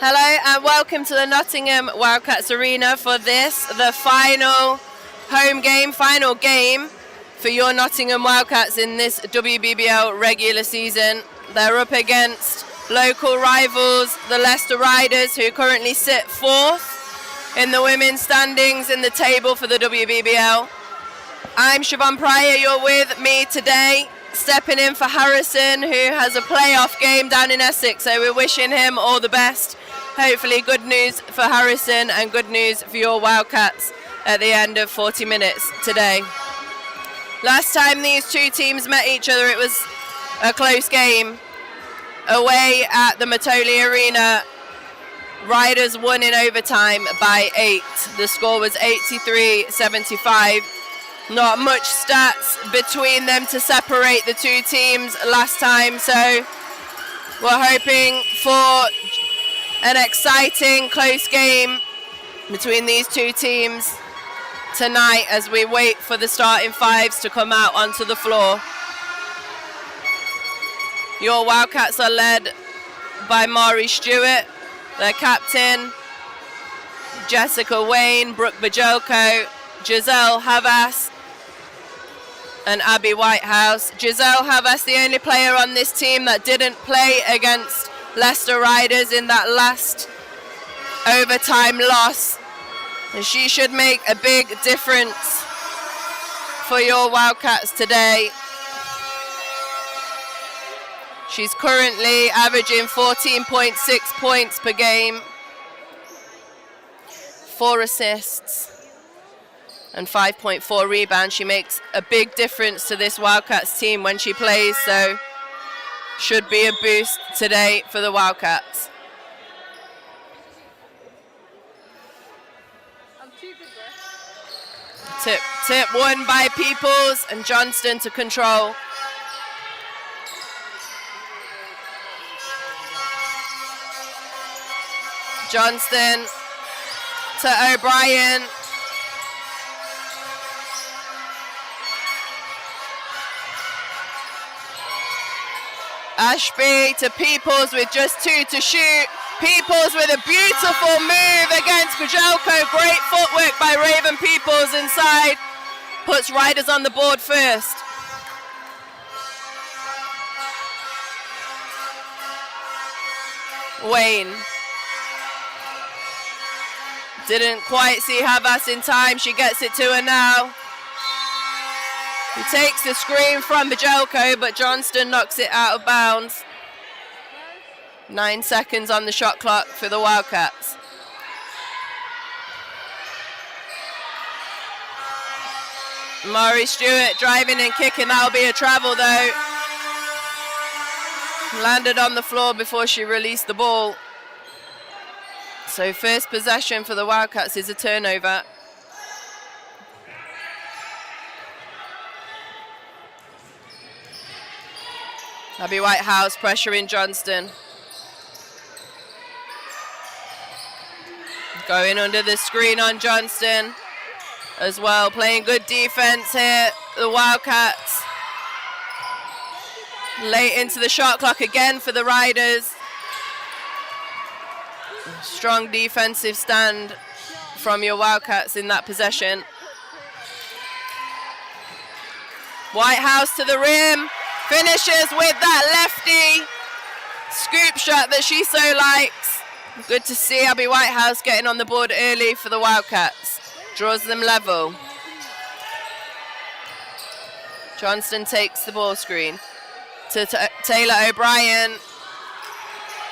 Hello and welcome to the Nottingham Wildcats Arena for the final final game for your Nottingham Wildcats in this WBBL regular season. They're up against local rivals, the Leicester Riders, who currently sit fourth in the women's standings in the table for the WBBL. I'm Siobhan Pryor, you're with me today, stepping in for Harrison, who has a playoff game down in Essex, so we're wishing him all the best. Hopefully good news for Harrison and good news for your Wildcats at the end of 40 minutes today. Last time these two teams met each other, it was a close game. Away at the Matoli Arena, Riders won in overtime by 8. The score was 83-75. Not much stats between them to separate the two teams last time, so we're hoping for an exciting close game between these two teams tonight as we wait for the starting fives to come out onto the floor. Your Wildcats are led by Mari Stewart, their captain, Jessica Wayne, Brooke Bajoko, Giselle Havas, and Abby Whitehouse. Giselle Havas, the only player on this team that didn't play against Leicester Riders in that last overtime loss. And she should make a big difference for your Wildcats today. She's currently averaging 14.6 points per game, 4 assists and 5.4 rebounds. She makes a big difference to this Wildcats team when she plays, so should be a boost today for the Wildcats. Tip won by Peoples and Johnston to control. Johnston to O'Brien. Ashby to Peoples with just 2 to shoot. Peoples with a beautiful move against Bajelko. Great footwork by Raven Peoples inside. Puts Riders on the board first. Wayne. Didn't quite see Havas in time. She gets it to her now. He takes the screen from Bajelko, but Johnston knocks it out of bounds. 9 seconds on the shot clock for the Wildcats. Mari Stewart driving and kicking. That'll be a travel though. Landed on the floor before she released the ball. So first possession for the Wildcats is a turnover. Abby Whitehouse pressuring Johnston. Going under the screen on Johnston as well. Playing good defense here, the Wildcats. Late into the shot clock again for the Riders. Strong defensive stand from your Wildcats in that possession. Whitehouse to the rim. Finishes with that lefty scoop shot that she so likes. Good to see Abby Whitehouse getting on the board early for the Wildcats. Draws them level. Johnston takes the ball screen to Taylor O'Brien,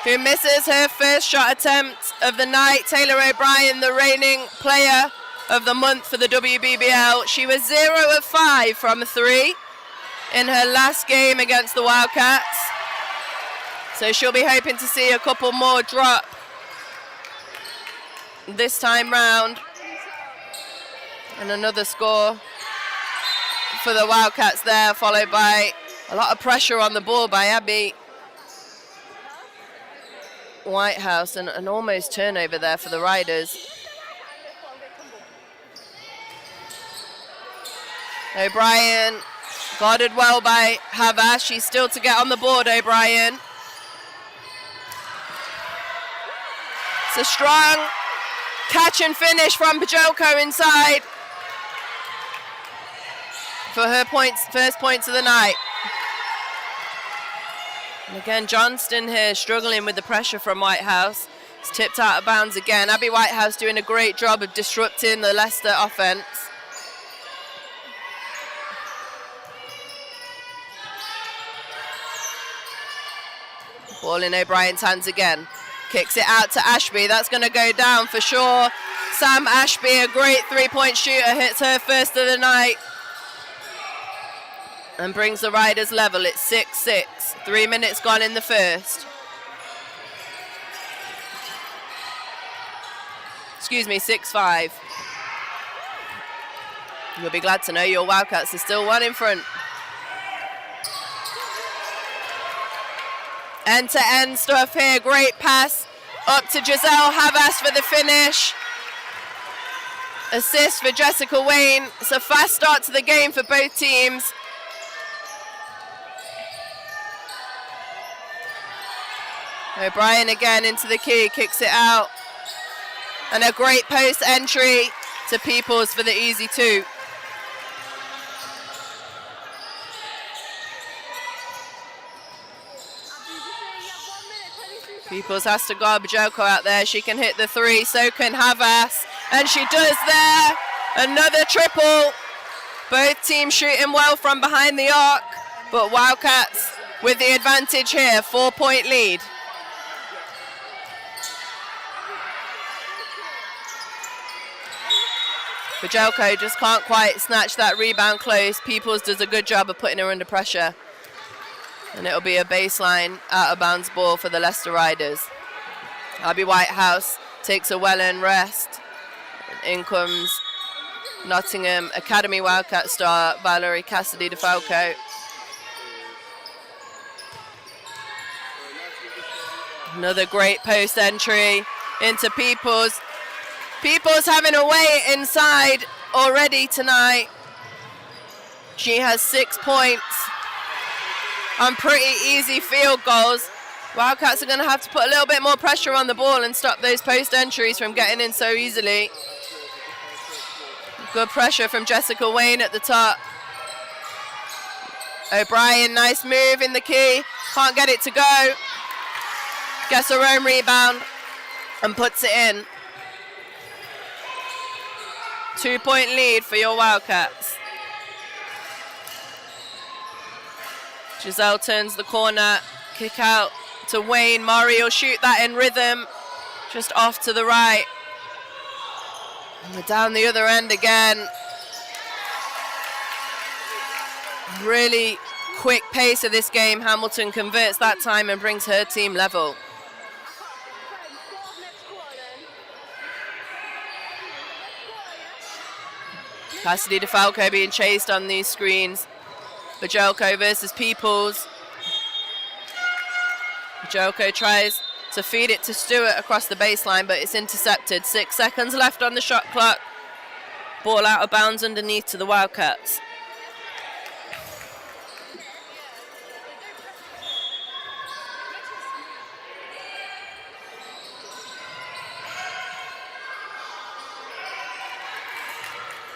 who misses her first shot attempt of the night. Taylor O'Brien, the reigning player of the month for the WBBL. She was 0 of 5 from 3 in her last game against the Wildcats. So she'll be hoping to see a couple more drop this time round. And another score for the Wildcats there, followed by a lot of pressure on the ball by Abby Whitehouse, and an almost turnover there for the Riders. O'Brien guarded well by Havas. She's still to get on the board, O'Brien. It's a strong catch and finish from Bajoko inside for her first points of the night. And again, Johnston here struggling with the pressure from Whitehouse. It's tipped out of bounds again. Abby Whitehouse doing a great job of disrupting the Leicester offense. Ball in O'Brien's hands again. Kicks it out to Ashby. That's going to go down for sure. Sam Ashby, a great three-point shooter, hits her first of the night and brings the Riders level. It's 6-6. 3 minutes gone in the first. Excuse me, 6-5. You'll be glad to know your Wildcats are still one in front. End-to-end stuff here. Great pass up to Giselle Havas for the finish. Assist for Jessica Wayne. It's a fast start to the game for both teams. O'Brien again into the key, kicks it out. And a great post entry to Peoples for the easy two. Peoples has to guard Bajoko out there. She can hit the three, so can Havas. And she does there. Another triple. Both teams shooting well from behind the arc, but Wildcats with the advantage here, 4-point lead. Bajoko just can't quite snatch that rebound close. Peoples does a good job of putting her under pressure. And it'll be a baseline out-of-bounds ball for the Leicester Riders. Abby Whitehouse takes a well-earned rest. In comes Nottingham Academy Wildcat star Valerie Cassidy DeFalco. Another great post entry into Peoples. Peoples having a way inside already tonight. She has 6 points on pretty easy field goals. Wildcats are going to have to put a little bit more pressure on the ball and stop those post entries from getting in so easily. Good pressure from Jessica Wayne at the top. O'Brien, nice move in the key. Can't get it to go. Gets her own rebound and puts it in. 2-point lead for your Wildcats. Giselle turns the corner, kick out to Wayne. Mari will shoot that in rhythm, just off to the right. And we're down the other end again. Really quick pace of this game. Hamilton converts that time and brings her team level. Cassidy DeFalco being chased on these screens. Bajoko versus Peoples. Bajoko tries to feed it to Stewart across the baseline, but it's intercepted. 6 seconds left on the shot clock. Ball out of bounds underneath to the Wildcats.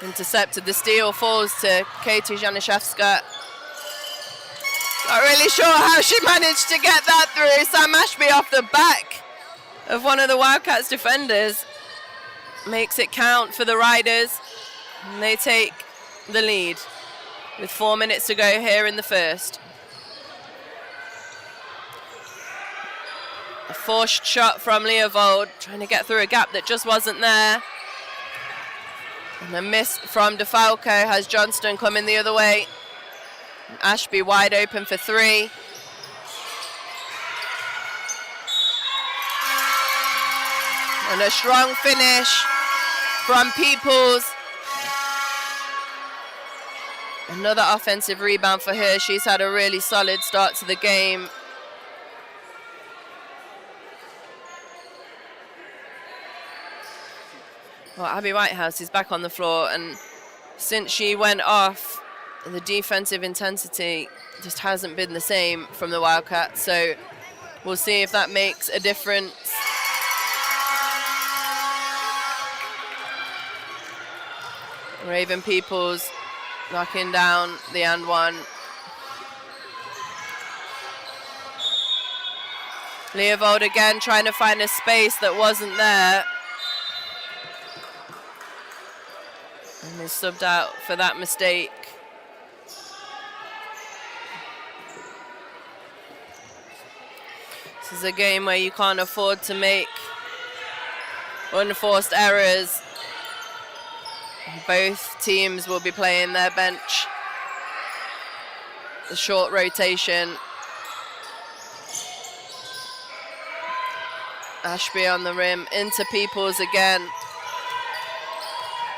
Intercepted. The steal falls to Katie Januszewska. Not really sure how she managed to get that through. Sam Ashby off the back of one of the Wildcats defenders. Makes it count for the Riders. And they take the lead with 4 minutes to go here in the first. A forced shot from Leovold, trying to get through a gap that just wasn't there. And a miss from DeFalco has Johnston coming the other way. Ashby wide open for three. And a strong finish from Peoples. Another offensive rebound for her. She's had a really solid start to the game. Well, Abby Whitehouse is back on the floor, and since she went off, the defensive intensity just hasn't been the same from the Wildcats, so we'll see if that makes a difference. Raven Peoples knocking down the and one. Leovold again trying to find a space that wasn't there. And he's subbed out for that mistake. This is a game where you can't afford to make unforced errors. Both teams will be playing their bench. The short rotation. Ashby on the rim, into Peoples again.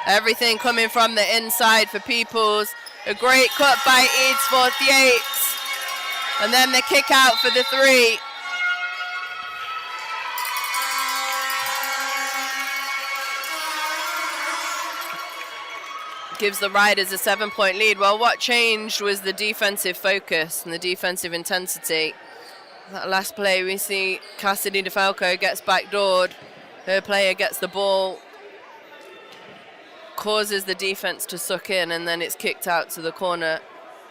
Everything coming from the inside for Peoples. A great cut by Eadsforth Yates. And then the kick out for the three. Gives the Riders a 7-point lead. Well, what changed was the defensive focus and the defensive intensity. That last play, we see Cassidy DeFalco gets backdoored. Her player gets the ball, causes the defense to suck in, and then it's kicked out to the corner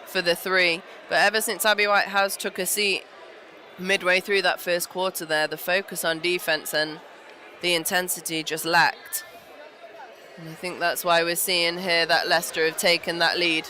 for the three. But ever since Abby Whitehouse took a seat midway through that first quarter there, the focus on defense and the intensity just lacked. And I think that's why we're seeing here that Leicester have taken that lead.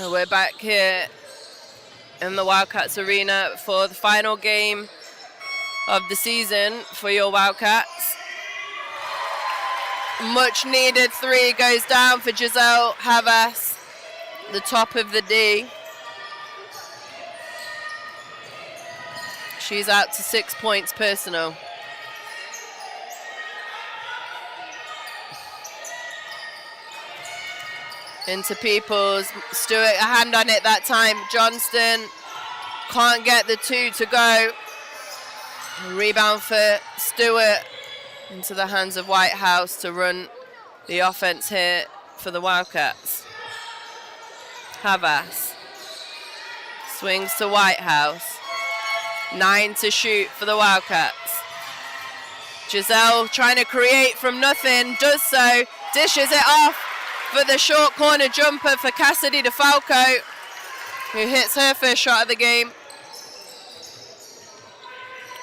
We're back here in the Wildcats arena for the final game of the season for your Wildcats. Much needed three goes down for Giselle Havas, the top of the D. She's out to 6 points personal. Into Peoples, Stewart, a hand on it that time. Johnston can't get the two to go. Rebound for Stewart into the hands of Whitehouse to run the offense here for the Wildcats. Havas swings to Whitehouse. 9 to shoot for the Wildcats. Giselle trying to create from nothing, does so, dishes it off for the short corner jumper for Cassidy DeFalco, who hits her first shot of the game.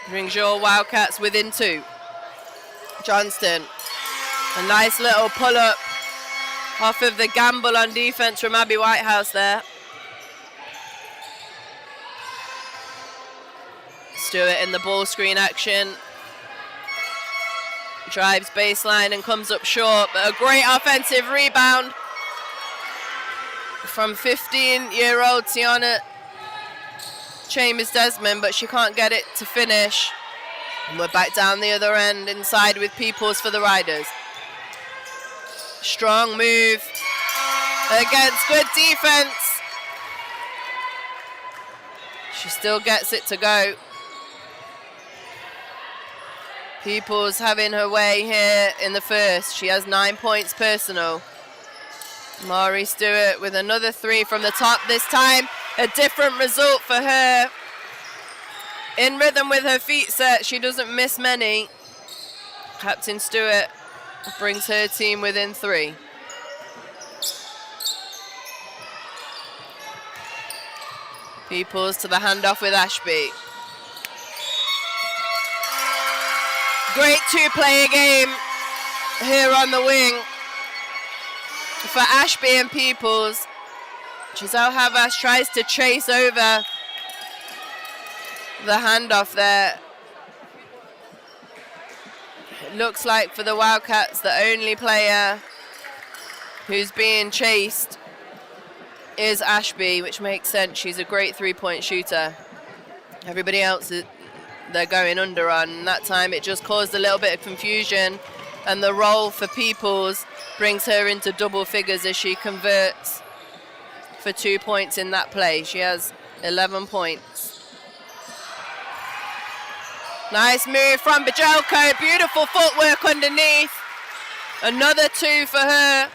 Brings your Wildcats within 2. Johnston, a nice little pull-up off of the gamble on defense from Abby Whitehouse there. Stewart in the ball screen action. Drives baseline and comes up short, but a great offensive rebound from 15-year-old Tiana Chambers-Desmond, but she can't get it to finish. And we're back down the other end, inside with Peoples for the Riders. Strong move against good defense. She still gets it to go. Peoples having her way here in the first. She has 9 points personal. Mari Stewart with another three from the top this time. A different result for her. In rhythm with her feet set. She doesn't miss many. Captain Stewart brings her team within 3. Peoples to the handoff with Ashby. Great two-player game here on the wing for Ashby and Peoples. Giselle Havas tries to chase over the handoff there. It looks like for the Wildcats, the only player who's being chased is Ashby, which makes sense. She's a great three-point shooter. Everybody else, they're going under on. That time it just caused a little bit of confusion, and the roll for Peoples brings her into double figures as she converts for 2 points in that play. She has 11 points. Nice move from Bajelko. Beautiful footwork underneath. Another 2 for her.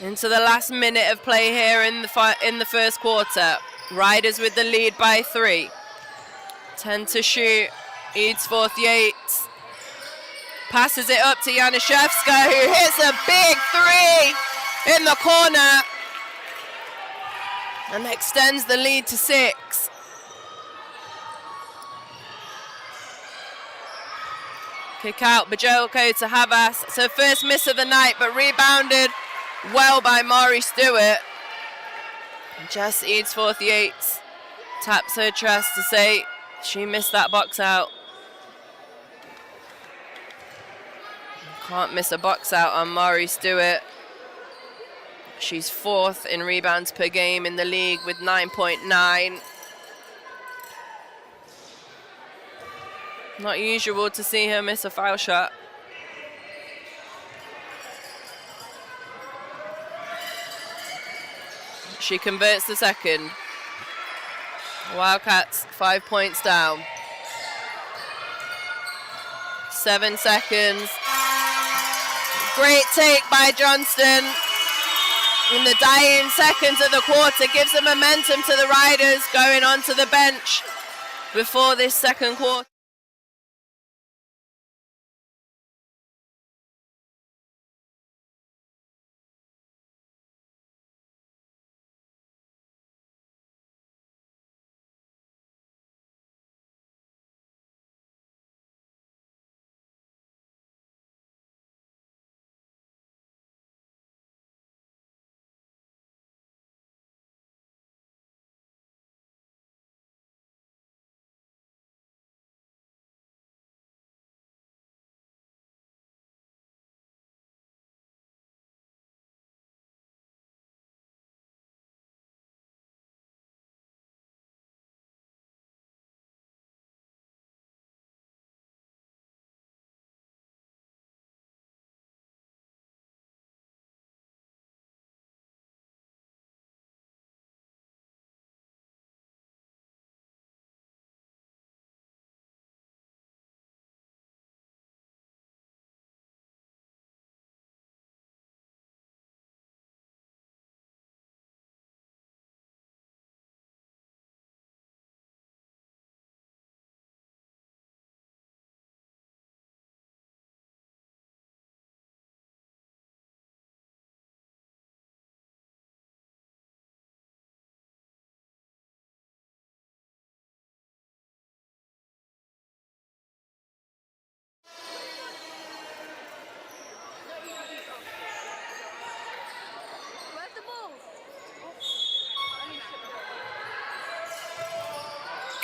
Into the last minute of play here in the first quarter. Riders with the lead by 3. 10 to shoot. Eadsforth Yates passes it up to Januszewska, who hits a big 3 in the corner and extends the lead to 6. Kick out Bajelko to Havas. It's her first miss of the night, but rebounded well by Mari Stewart. Jess Eadsforth Yates taps her chest to say she missed that box out. Can't miss a box out on Mari Stewart. She's 4th in rebounds per game in the league with 9.9. Not usual to see her miss a foul shot. She converts the second. Wildcats 5 points down. 7 seconds. Great take by Johnston in the dying seconds of the quarter. Gives the momentum to the Riders going onto the bench before this second quarter.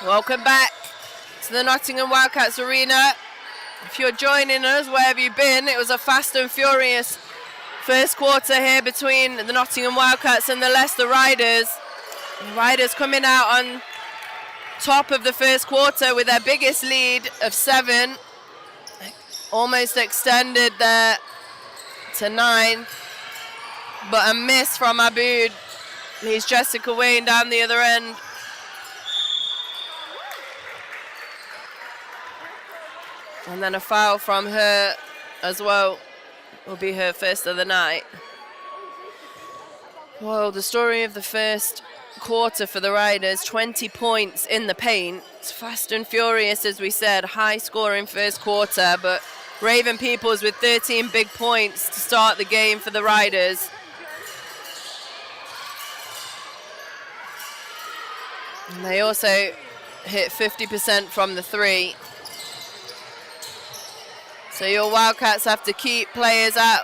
Welcome back to the Nottingham Wildcats Arena. If you're joining us, where have you been? It was a fast and furious first quarter here between the Nottingham Wildcats and the Leicester Riders. The Riders coming out on top of the first quarter with their biggest lead of 7. Almost extended there to 9. But a miss from Aboud leaves Jessica Wayne down the other end. And then a foul from her as well will be her first of the night. Well, the story of the first quarter for the Riders, 20 points in the paint. It's fast and furious, as we said, high scoring first quarter, but Raven Peoples with 13 big points to start the game for the Riders. And they also hit 50% from the 3. So your Wildcats have to keep players out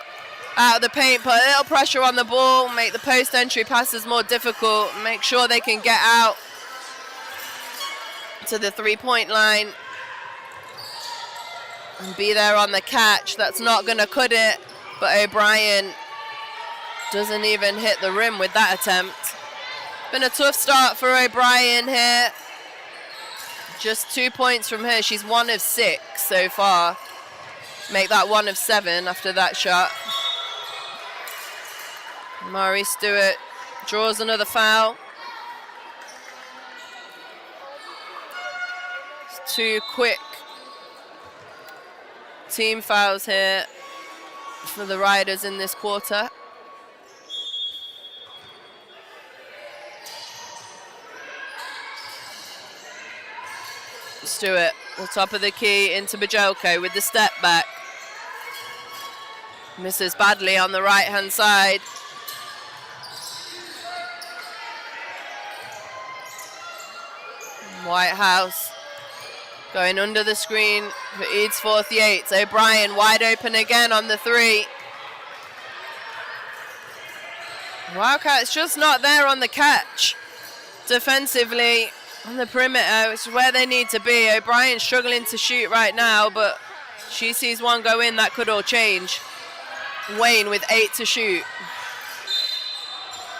of the paint, put a little pressure on the ball, make the post-entry passes more difficult, make sure they can get out to the three-point line and be there on the catch. That's not going to cut it, but O'Brien doesn't even hit the rim with that attempt. Been a tough start for O'Brien here. Just 2 points from her. She's 1 of 6 so far. Make that 1 of 7 after that shot. Mari Stewart draws another foul. It's 2 quick team fouls here for the Riders in this quarter. Stewart, the top of the key into Bajelko with the step back. Misses badly on the right-hand side. Whitehouse going under the screen for Eads 48. O'Brien wide open again on the 3. Wildcats just not there on the catch defensively on the perimeter, which is where they need to be. O'Brien's struggling to shoot right now, but she sees one go in, that could all change. Wayne with 8 to shoot.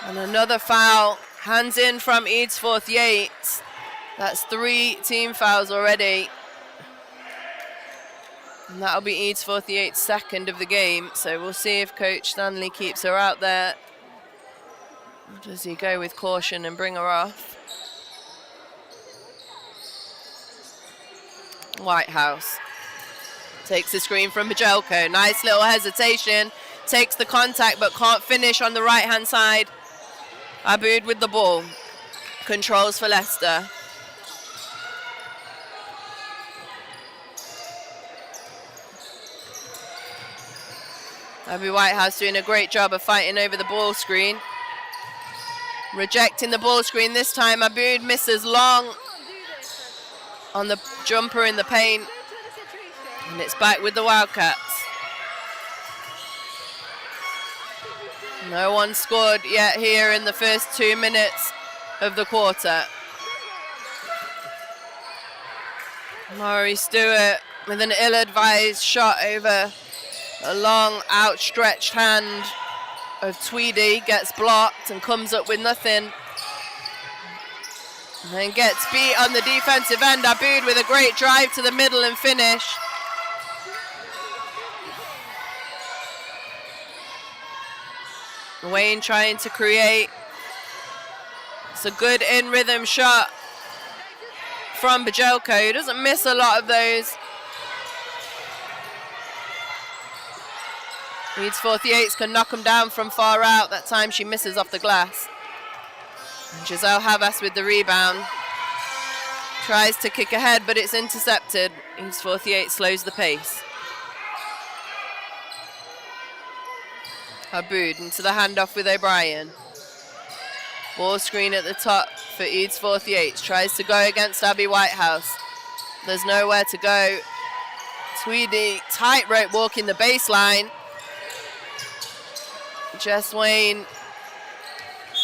And another foul, hands in from Eads 48. That's 3 team fouls already. And that'll be Eads 48's second of the game. So we'll see if Coach Stanley keeps her out there. Or does he go with caution and bring her off? Whitehouse takes the screen from Bajelko. Nice little hesitation. Takes the contact but can't finish on the right-hand side. Aboud with the ball. Controls for Leicester. Abby Whitehouse doing a great job of fighting over the ball screen. Rejecting the ball screen this time. Aboud misses long on the jumper in the paint. And it's back with the Wildcats. No one scored yet here in the first 2 minutes of the quarter. Mari Stewart with an ill-advised shot over a long outstretched hand of Tweedy, gets blocked and comes up with nothing. And then gets beat on the defensive end. Aboud with a great drive to the middle and finish. Wayne trying to create. It's a good in-rhythm shot from Bajelko, who doesn't miss a lot of those. Eads 48 can knock him down from far out. That time she misses off the glass. And Giselle Havas with the rebound. Tries to kick ahead, but it's intercepted. Eads 48 slows the pace. Aboud into the handoff with O'Brien. Ball screen at the top for Eads 48. Tries to go against Abby Whitehouse. There's nowhere to go. Tweedy tightrope walking the baseline. Jess Wayne,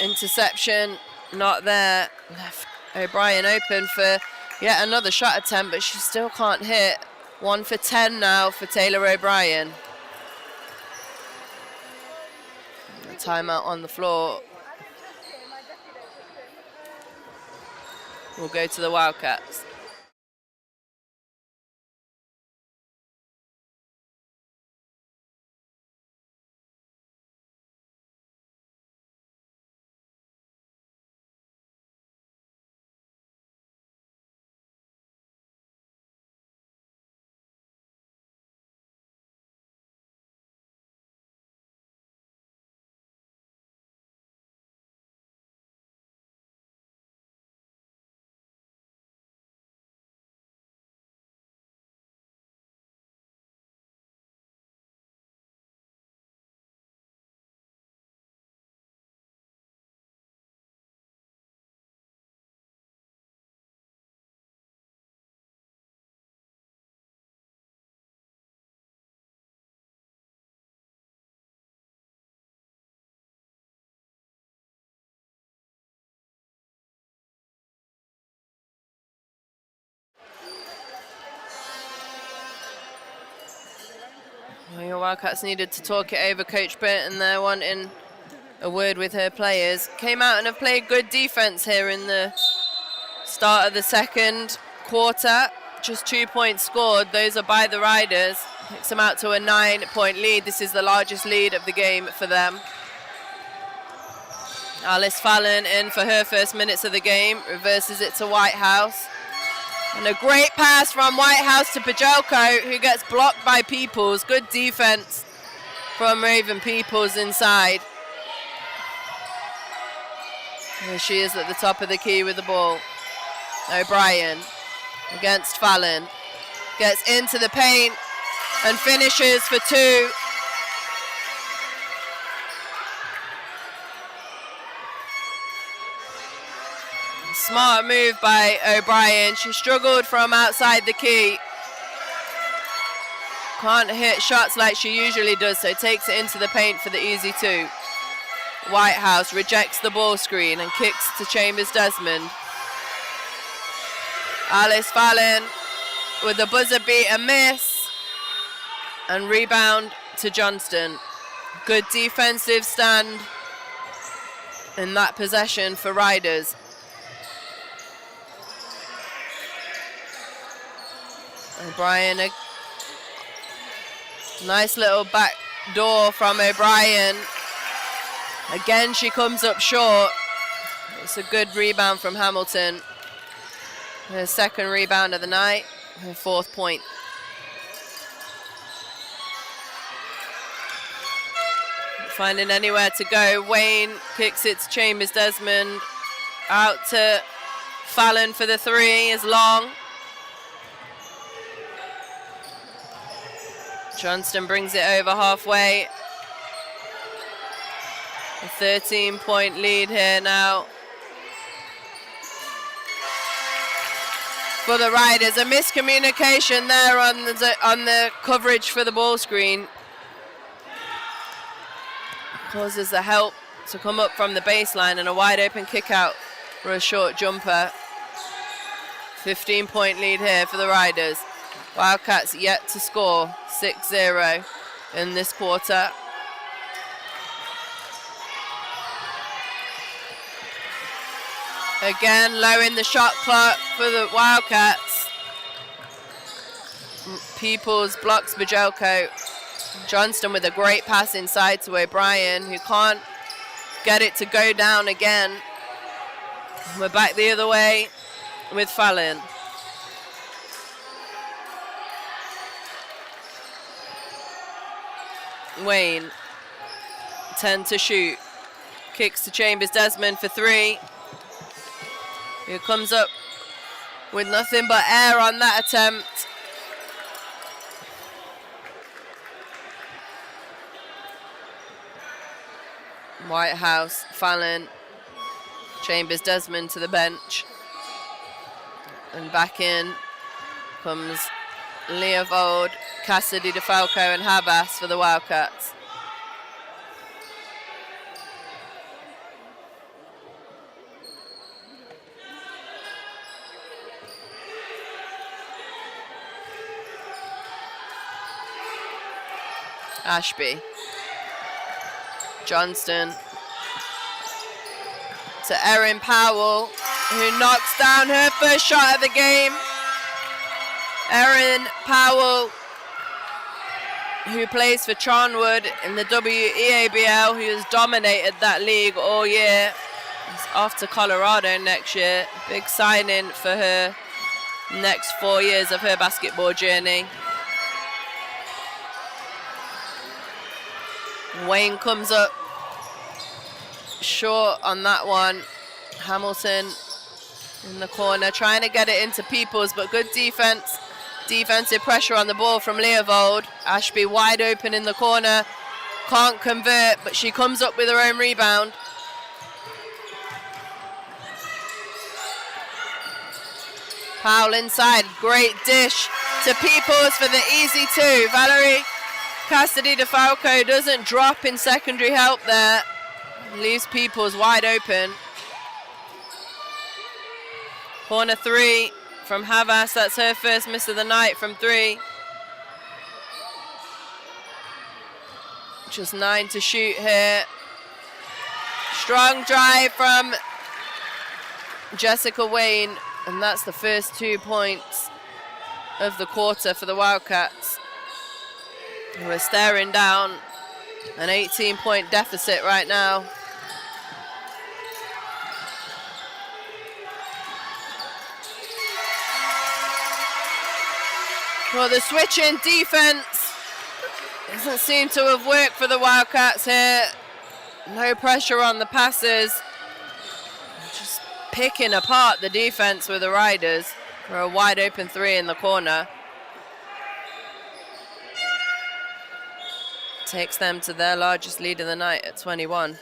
interception, not there. Left O'Brien open for yet another shot attempt, but she still can't hit. 1 for 10 now for Taylor O'Brien. A timeout on the floor. We'll go to the Wildcats. Well, your Wildcats needed to talk it over. Coach Burton there wanting a word with her players. Came out and have played good defense here in the start of the second quarter. Just 2 points scored. Those are by the Riders. Takes them out to a 9-point lead. This is the largest lead of the game for them. Alice Fallon in for her first minutes of the game. Reverses it to Whitehouse. And a great pass from Whitehouse to Pajelko, who gets blocked by Peoples. Good defense from Raven Peoples inside. Here she is at the top of the key with the ball. O'Brien against Fallon. Gets into the paint and finishes for 2. Smart move by O'Brien. She struggled from outside the key. Can't hit shots like she usually does, so takes it into the paint for the easy 2. Whitehouse rejects the ball screen and kicks to Chambers Desmond. Alice Fallon with a buzzer beater miss. And rebound to Johnston. Good defensive stand in that possession for Riders. O'Brien, a nice little back door from O'Brien. Again, she comes up short. It's a good rebound from Hamilton. Her second rebound of the night, her 4th point. Finding anywhere to go. Wayne kicks it to Chambers Desmond. Out to Fallon for the 3 is long. Johnston brings it over halfway. A 13-point lead here now for the Riders. A miscommunication there on the coverage for the ball screen. Causes the help to come up from the baseline and a wide open kick out for a short jumper. 15-point lead here for the Riders. Wildcats yet to score. 6-0 in this quarter. Again, low in the shot clock for the Wildcats. Peoples blocks Bajelko. Johnston with a great pass inside to O'Brien, who can't get it to go down again. We're back the other way with Fallon. Wayne, 10 to shoot. Kicks to Chambers Desmond for 3. Who comes up with nothing but air on that attempt. Whitehouse, Fallon, Chambers Desmond to the bench. And back in comes Leovold, Cassidy, DeFalco and Habas for the Wildcats. Ashby. Johnston to Erin Powell, who knocks down her first shot of the game. Erin Powell, who plays for Charnwood in the WEABL, who has dominated that league all year. Is off to Colorado next year. Big signing for her next 4 years of her basketball journey. Wayne comes up short on that one. Hamilton in the corner trying to get it into Peoples, but good defense. Defensive pressure on the ball from Leovold. Ashby wide open in the corner. Can't convert, but she comes up with her own rebound. Powell inside. Great dish to Peoples for the easy 2. Valerie Cassidy DeFalco doesn't drop in secondary help there. Leaves Peoples wide open. Corner 3 from Havas. That's her first miss of the night from 3. Just 9 to shoot here. Strong drive from Jessica Wayne, and that's the first 2 points of the quarter for the Wildcats. We're staring down an 18-point deficit right now. Well, the switch in defense doesn't seem to have worked for the Wildcats here. No pressure on the passes. Just picking apart the defense with the Riders for a wide open 3 in the corner. Takes them to their largest lead of the night at 21.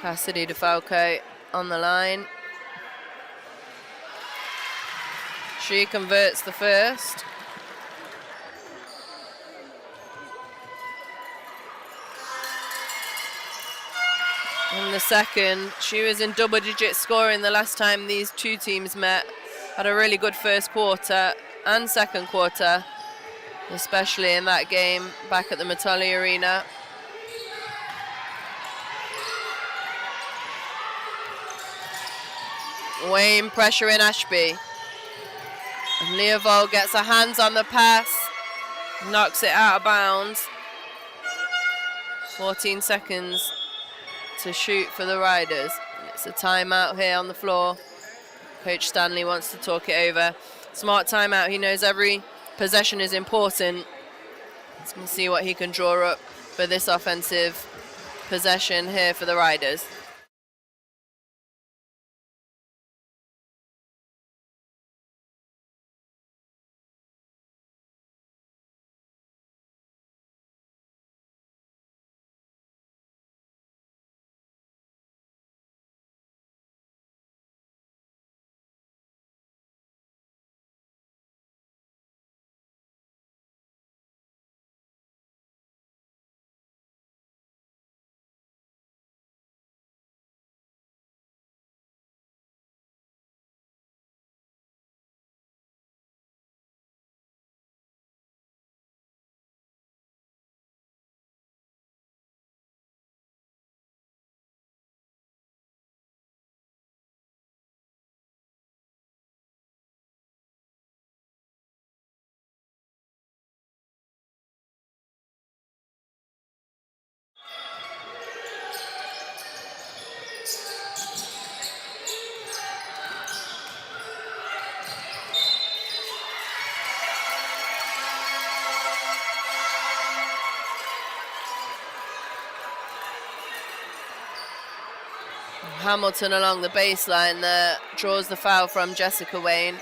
Cassidy DeFalco on the line. She converts the first. And the second, she was in double-digit scoring the last time these two teams met. Had a really good first quarter and second quarter, especially in that game back at the Matali Arena. Wayne pressuring Ashby. And Leovold gets her hands on the pass, knocks it out of bounds. 14 seconds to shoot for the Riders. It's a timeout here on the floor. Coach Stanley wants to talk it over. Smart timeout. He knows every possession is important. Let's see what he can draw up for this offensive possession here for the Riders. Hamilton along the baseline there, draws the foul from Jessica Wayne.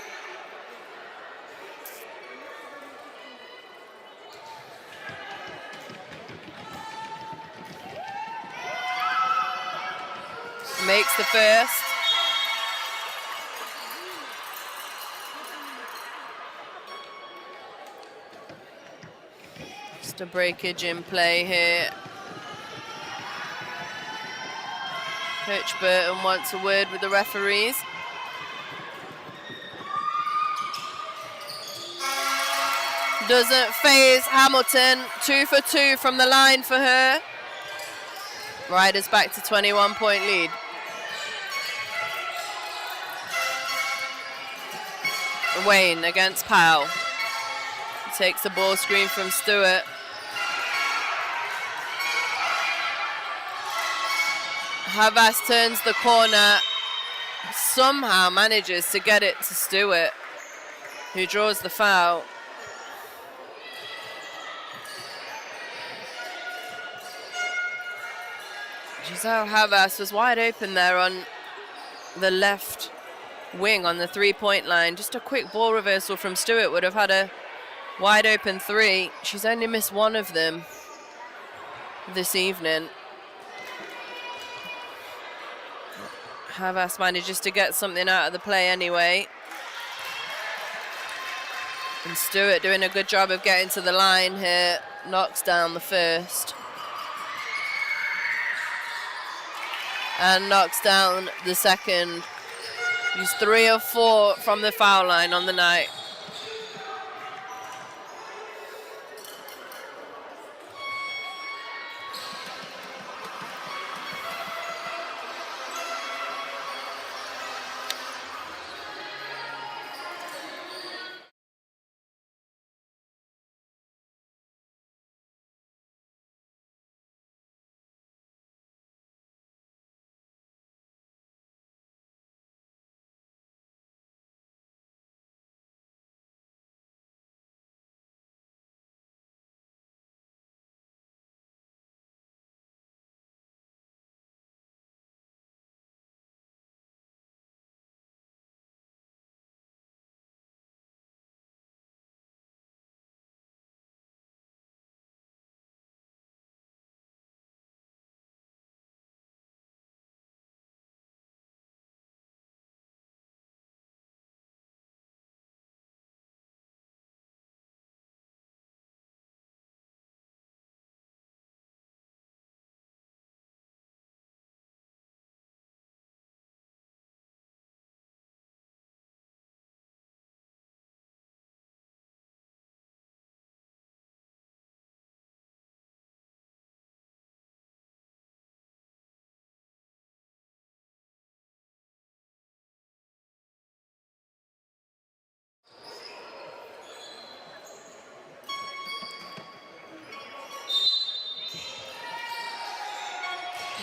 Makes the first. Just a breakage in play here. Coach Burton wants a word with the referees. Doesn't faze Hamilton. 2 for 2 from the line for her. Riders back to 21-point lead. Wayne against Powell. Takes the ball screen from Stewart. Havas turns the corner, somehow manages to get it to Stewart, who draws the foul. Giselle Havas was wide open there on the left wing on the three-point line. Just a quick ball reversal from Stewart would have had a wide open 3. She's only missed 1 of them this evening. Havas manages to get something out of the play anyway. And Stewart doing a good job of getting to the line here. Knocks down the first. and knocks down the second. He's 3 of 4 from the foul line on the night.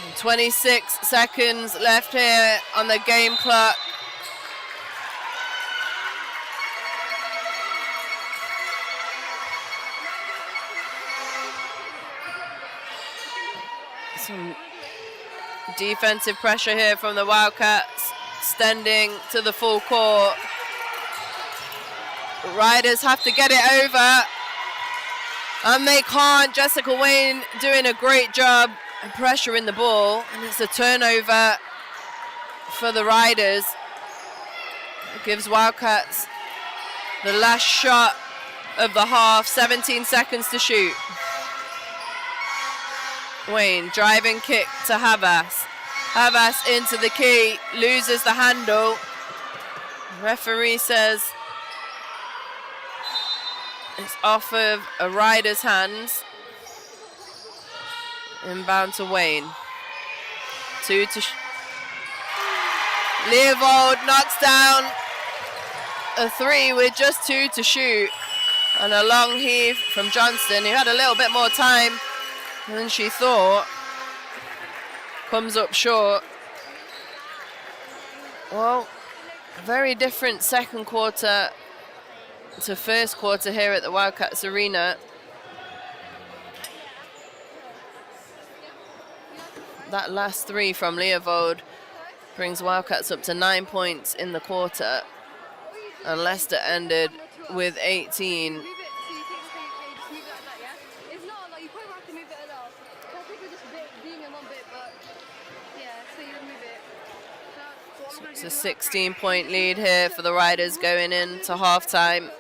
And 26 seconds left here on the game clock. Some defensive pressure here from the Wildcats, extending to the full court. Riders have to get it over, and they can't. Jessica Wayne doing a great job pressuring the ball, and it's a turnover for the Riders. It gives Wildcats the last shot of the half, 17 seconds to shoot. Wayne, driving kick to Havas. Havas into the key, loses the handle. Referee says it's off of a Rider's hands. Inbound to Wayne. Leovold knocks down a 3 with just 2 to shoot. And a long heave from Johnston, who had a little bit more time than she thought. Comes up short. Well, a very different second quarter to first quarter here at the Wildcats Arena. That last 3 from Leovold brings Wildcats up to 9 points in the quarter. And Leicester ended with 18. It's a 16-point lead here for the Riders going into halftime.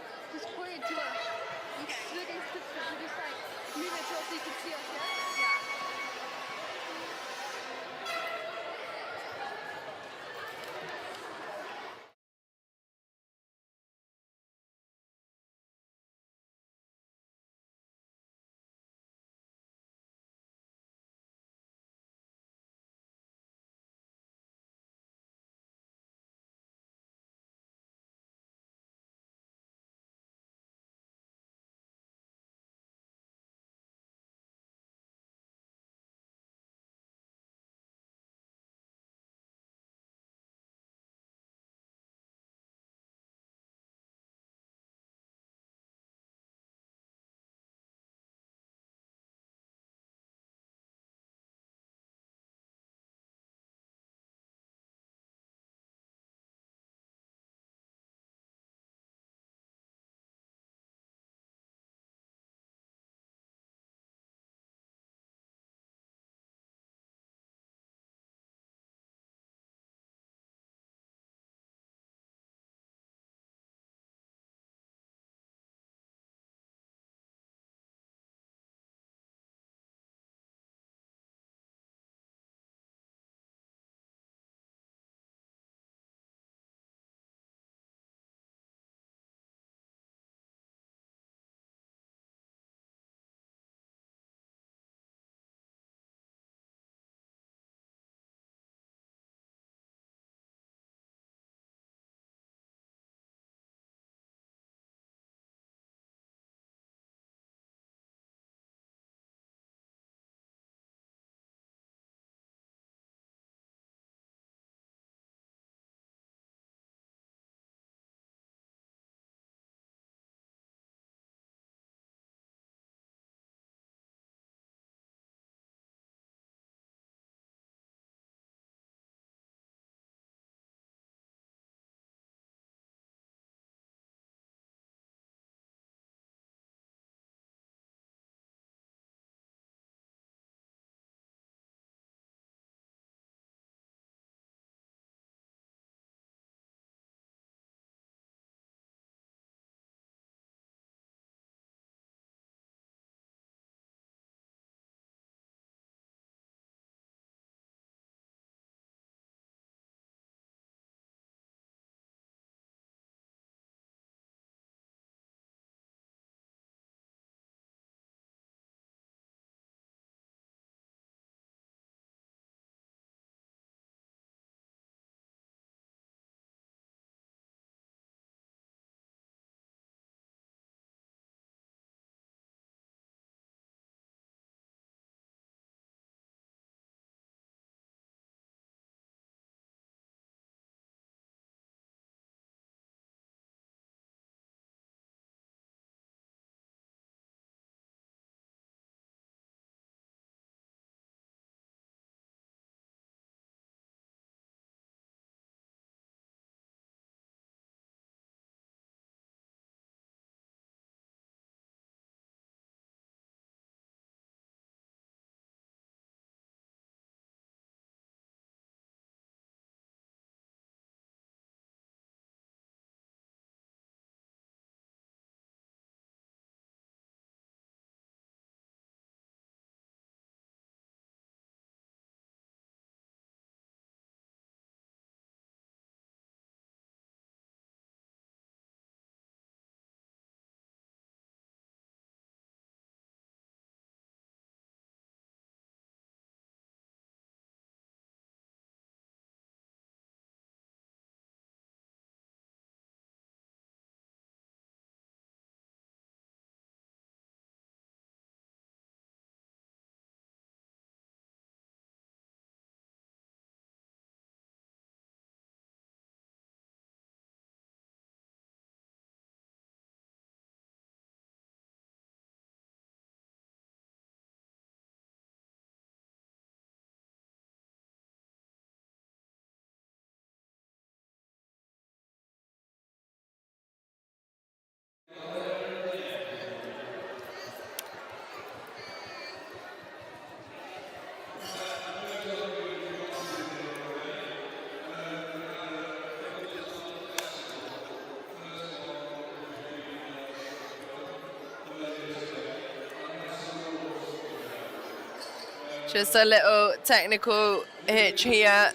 Just a little technical hitch here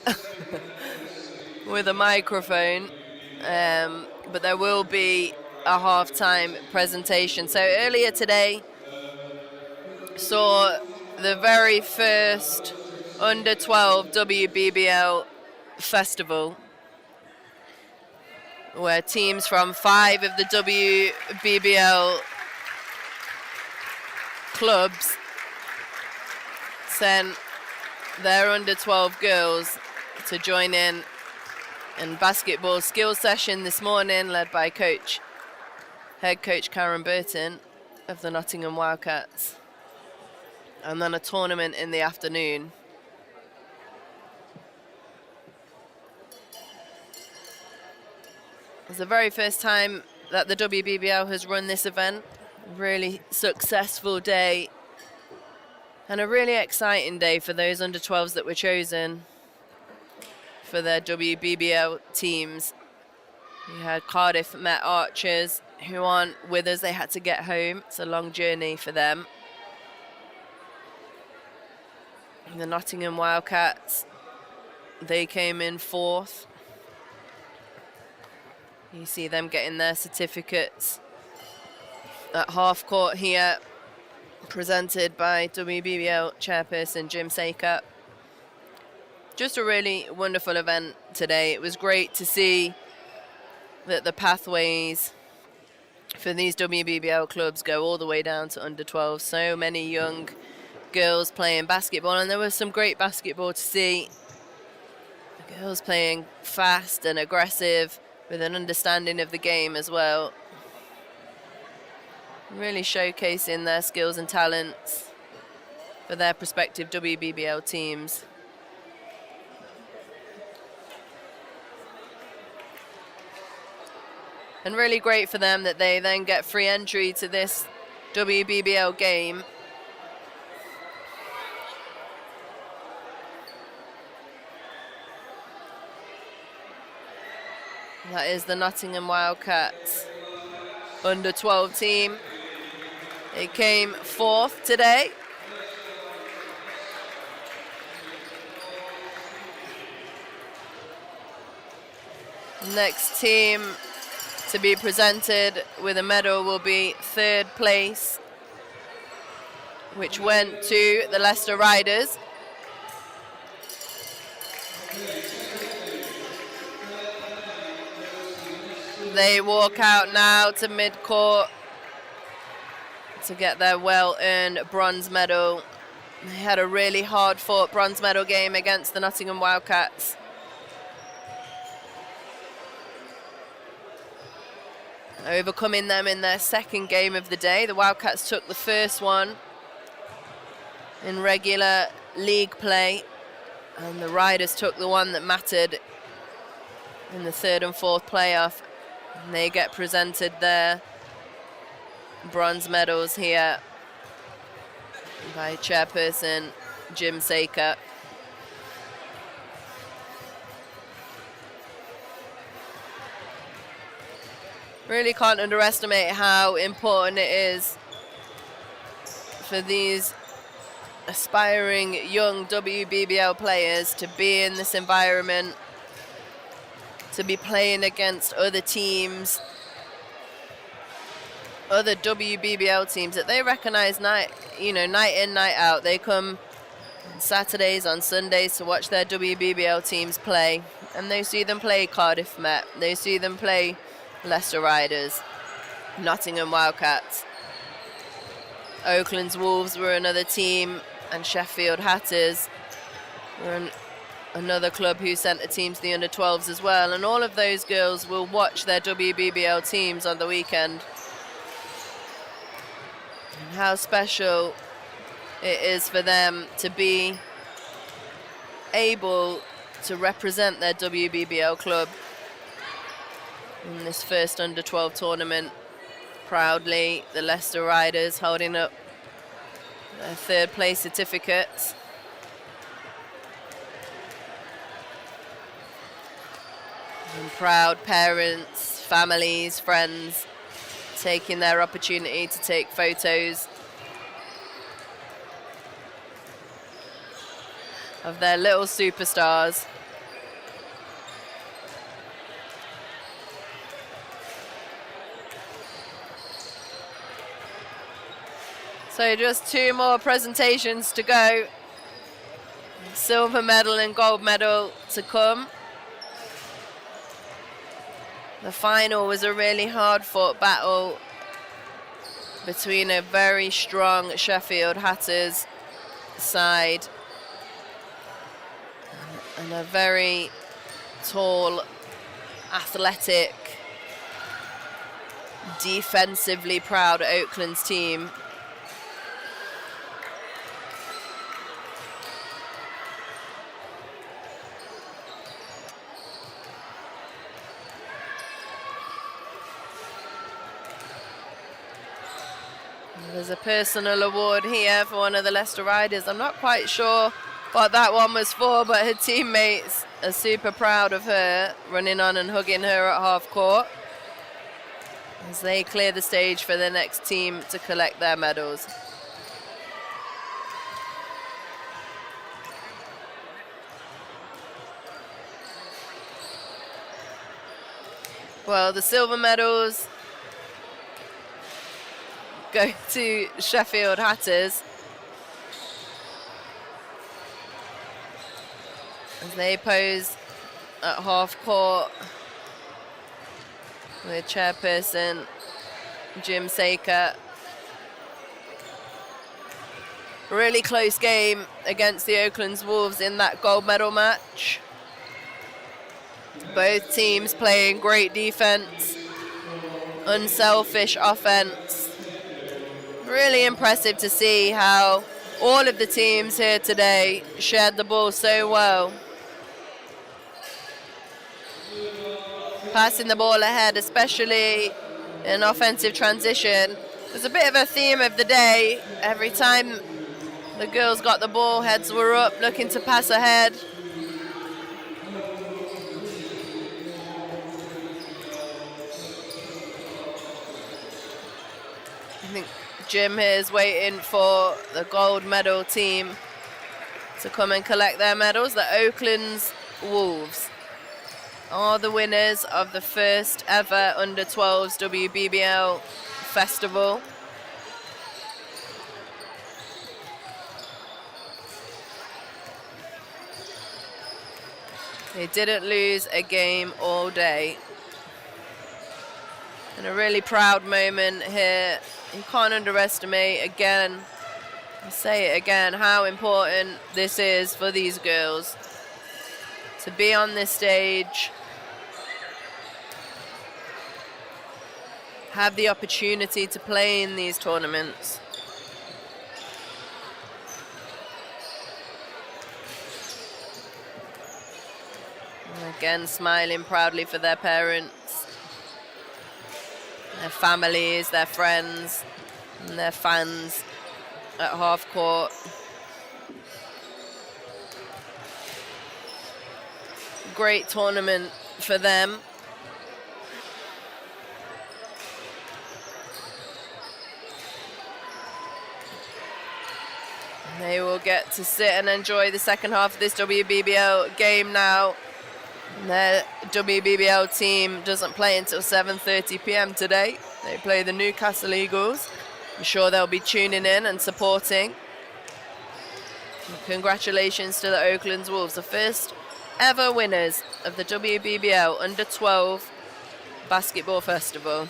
with a microphone, but there will be a halftime presentation. So earlier today saw the very first under 12 WBBL festival, where teams from 5 of the WBBL clubs sent their under 12 girls to join in basketball skill session this morning, led by head coach Karen Burton of the Nottingham Wildcats, and then a tournament in the afternoon. It's the very first time that the WBBL has run this event. Really successful day and a really exciting day for those under 12s that were chosen for their WBBL teams. We had Cardiff Met Archers, who aren't with us. They had to get home. It's a long journey for them. The Nottingham Wildcats, they came in 4th. You see them getting their certificates at half court here, presented by WBBL chairperson Jim Saker. Just a really wonderful event today. It was great to see that the pathways for these WBBL clubs go all the way down to under 12. So many young girls playing basketball, and there was some great basketball to see. The girls playing fast and aggressive with an understanding of the game as well. Really showcasing their skills and talents for their prospective WBBL teams. And really great for them that they then get free entry to this WBBL game. That is the Nottingham Wildcats under 12 team. They came 4th today. Next team to be presented with a medal will be 3rd place, which went to the Leicester Riders. They walk out now to mid-court to get their well-earned bronze medal. They had a really hard-fought bronze medal game against the Nottingham Wildcats. Overcoming them in their second game of the day. The Wildcats took the first one in regular league play, and the Riders took the one that mattered in the 3rd and 4th playoff. And they get presented their bronze medals here by chairperson Jim Saker. Really can't underestimate how important it is for these aspiring young WBBL players to be in this environment, to be playing against other teams, other WBBL teams that they recognize night in, night out. They come on Saturdays, on Sundays to watch their WBBL teams play, and they see them play Cardiff Met, they see them play Leicester Riders, Nottingham Wildcats. Oakland's Wolves were another team, and Sheffield Hatters were another club who sent a team to the under 12s as well. And all of those girls will watch their WBBL teams on the weekend. And how special it is for them to be able to represent their WBBL club in this first under 12 tournament. Proudly, the Leicester Riders holding up their 3rd place certificates. And proud parents, families, friends taking their opportunity to take photos. of their little superstars. So just 2 more presentations to go. Silver medal and gold medal to come. The final was a really hard-fought battle between a very strong Sheffield Hatters side and a very tall, athletic, defensively proud Oaklands team. There's a personal award here for one of the Leicester Riders. I'm not quite sure what that one was for, but her teammates are super proud of her, running on and hugging her at half court as they clear the stage for the next team to collect their medals. Well, the silver medals go to Sheffield Hatters as they pose at half court with chairperson Jim Saker. Really close game against the Oaklands Wolves in that gold medal match. Both teams playing great defense, unselfish offense. Really impressive to see how all of the teams here today shared the ball so well. Passing the ball ahead, especially in offensive transition, was a bit of a theme of the day. Every time the girls got the ball, heads were up, looking to pass ahead. I think Jim here is waiting for the gold medal team to come and collect their medals. The Oaklands Wolves are the winners of the first ever Under-12s WBBL Festival. They didn't lose a game all day. And a really proud moment here. You can't underestimate, again, I'll say it again, how important this is for these girls to be on this stage, have the opportunity to play in these tournaments. And again, smiling proudly for their parents, their families, their friends, and their fans at half court. Great tournament for them. They will get to sit and enjoy the second half of this WBBL game now. Their WBBL team doesn't play until 7:30 p.m. today. They play the Newcastle Eagles. I'm sure they'll be tuning in and supporting. And congratulations to the Oaklands Wolves, the first ever winners of the WBBL Under-12 Basketball Festival.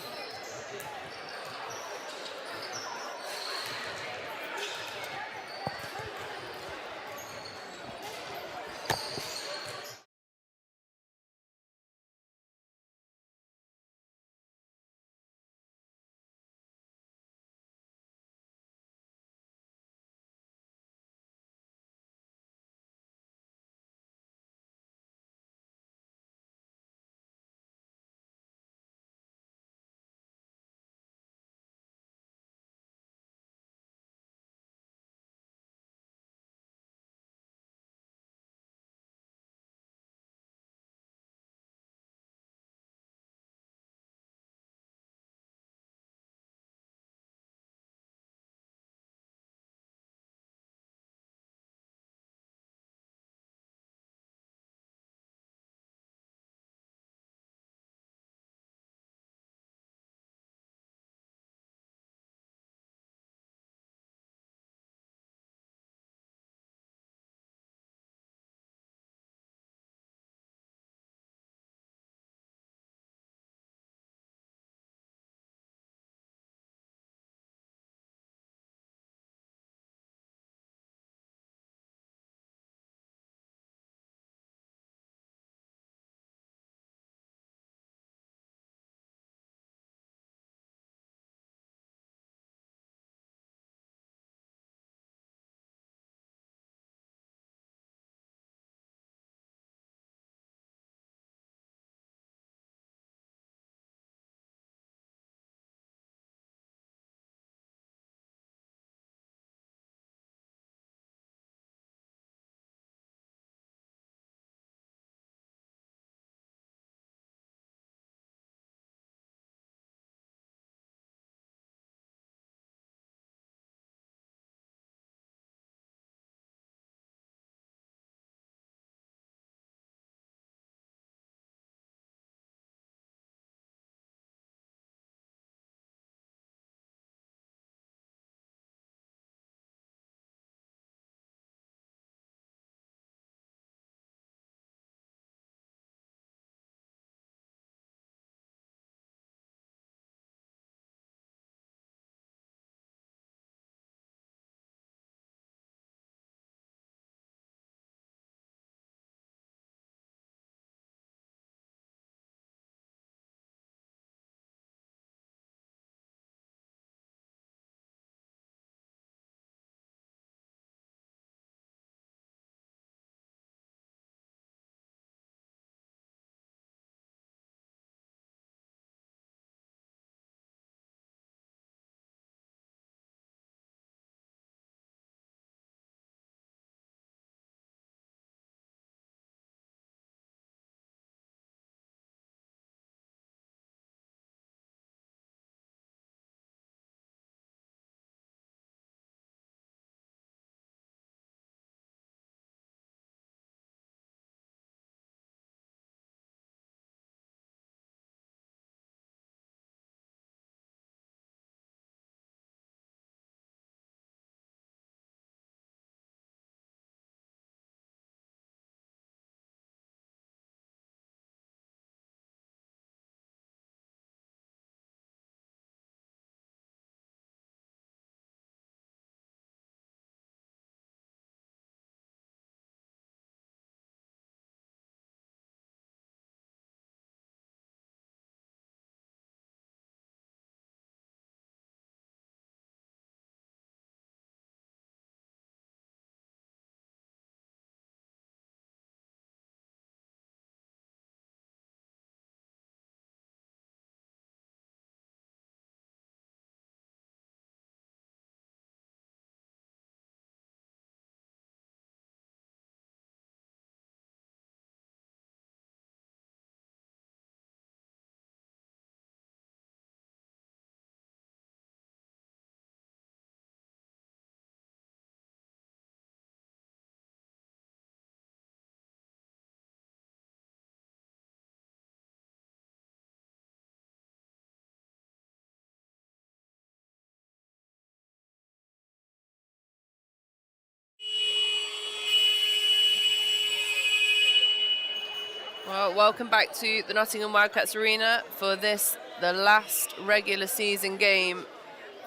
Well, welcome back to the Nottingham Wildcats Arena for this, the last regular season game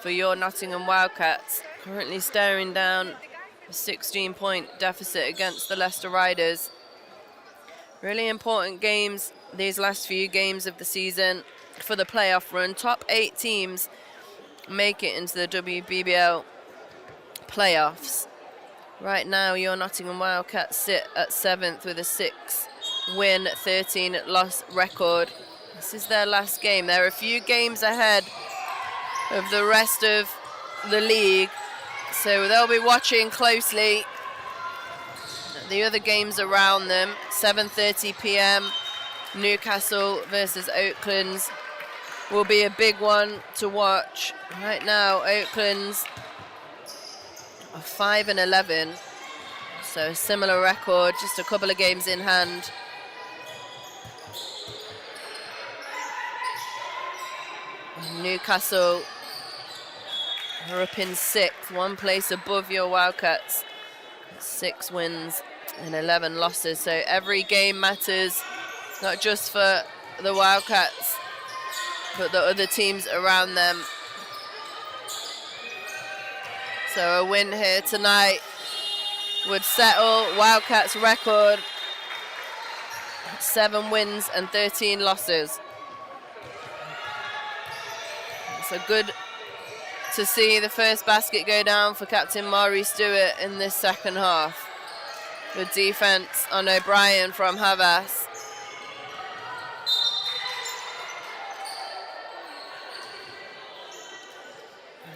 for your Nottingham Wildcats. Currently staring down a 16-point deficit against the Leicester Riders. Really important games, these last few games of the season for the playoff run. Top 8 teams make it into the WBBL playoffs. Right now, your Nottingham Wildcats sit at 7th with a 6-win, 13-loss record. This is their last game. They're a few games ahead of the rest of the league, so they'll be watching closely the other games around them. 7:30 p.m. Newcastle versus Oaklands will be a big one to watch. Right now, Oaklands are 5-11, so a similar record, just a couple of games in hand. Newcastle are up in 6th, one place above your Wildcats. 6 wins and 11 losses, so every game matters, not just for the Wildcats, but the other teams around them. So a win here tonight would settle Wildcats' record, 7 wins and 13 losses. So good to see the first basket go down for captain Mari Stewart in this second half. Good defense on O'Brien from Havas.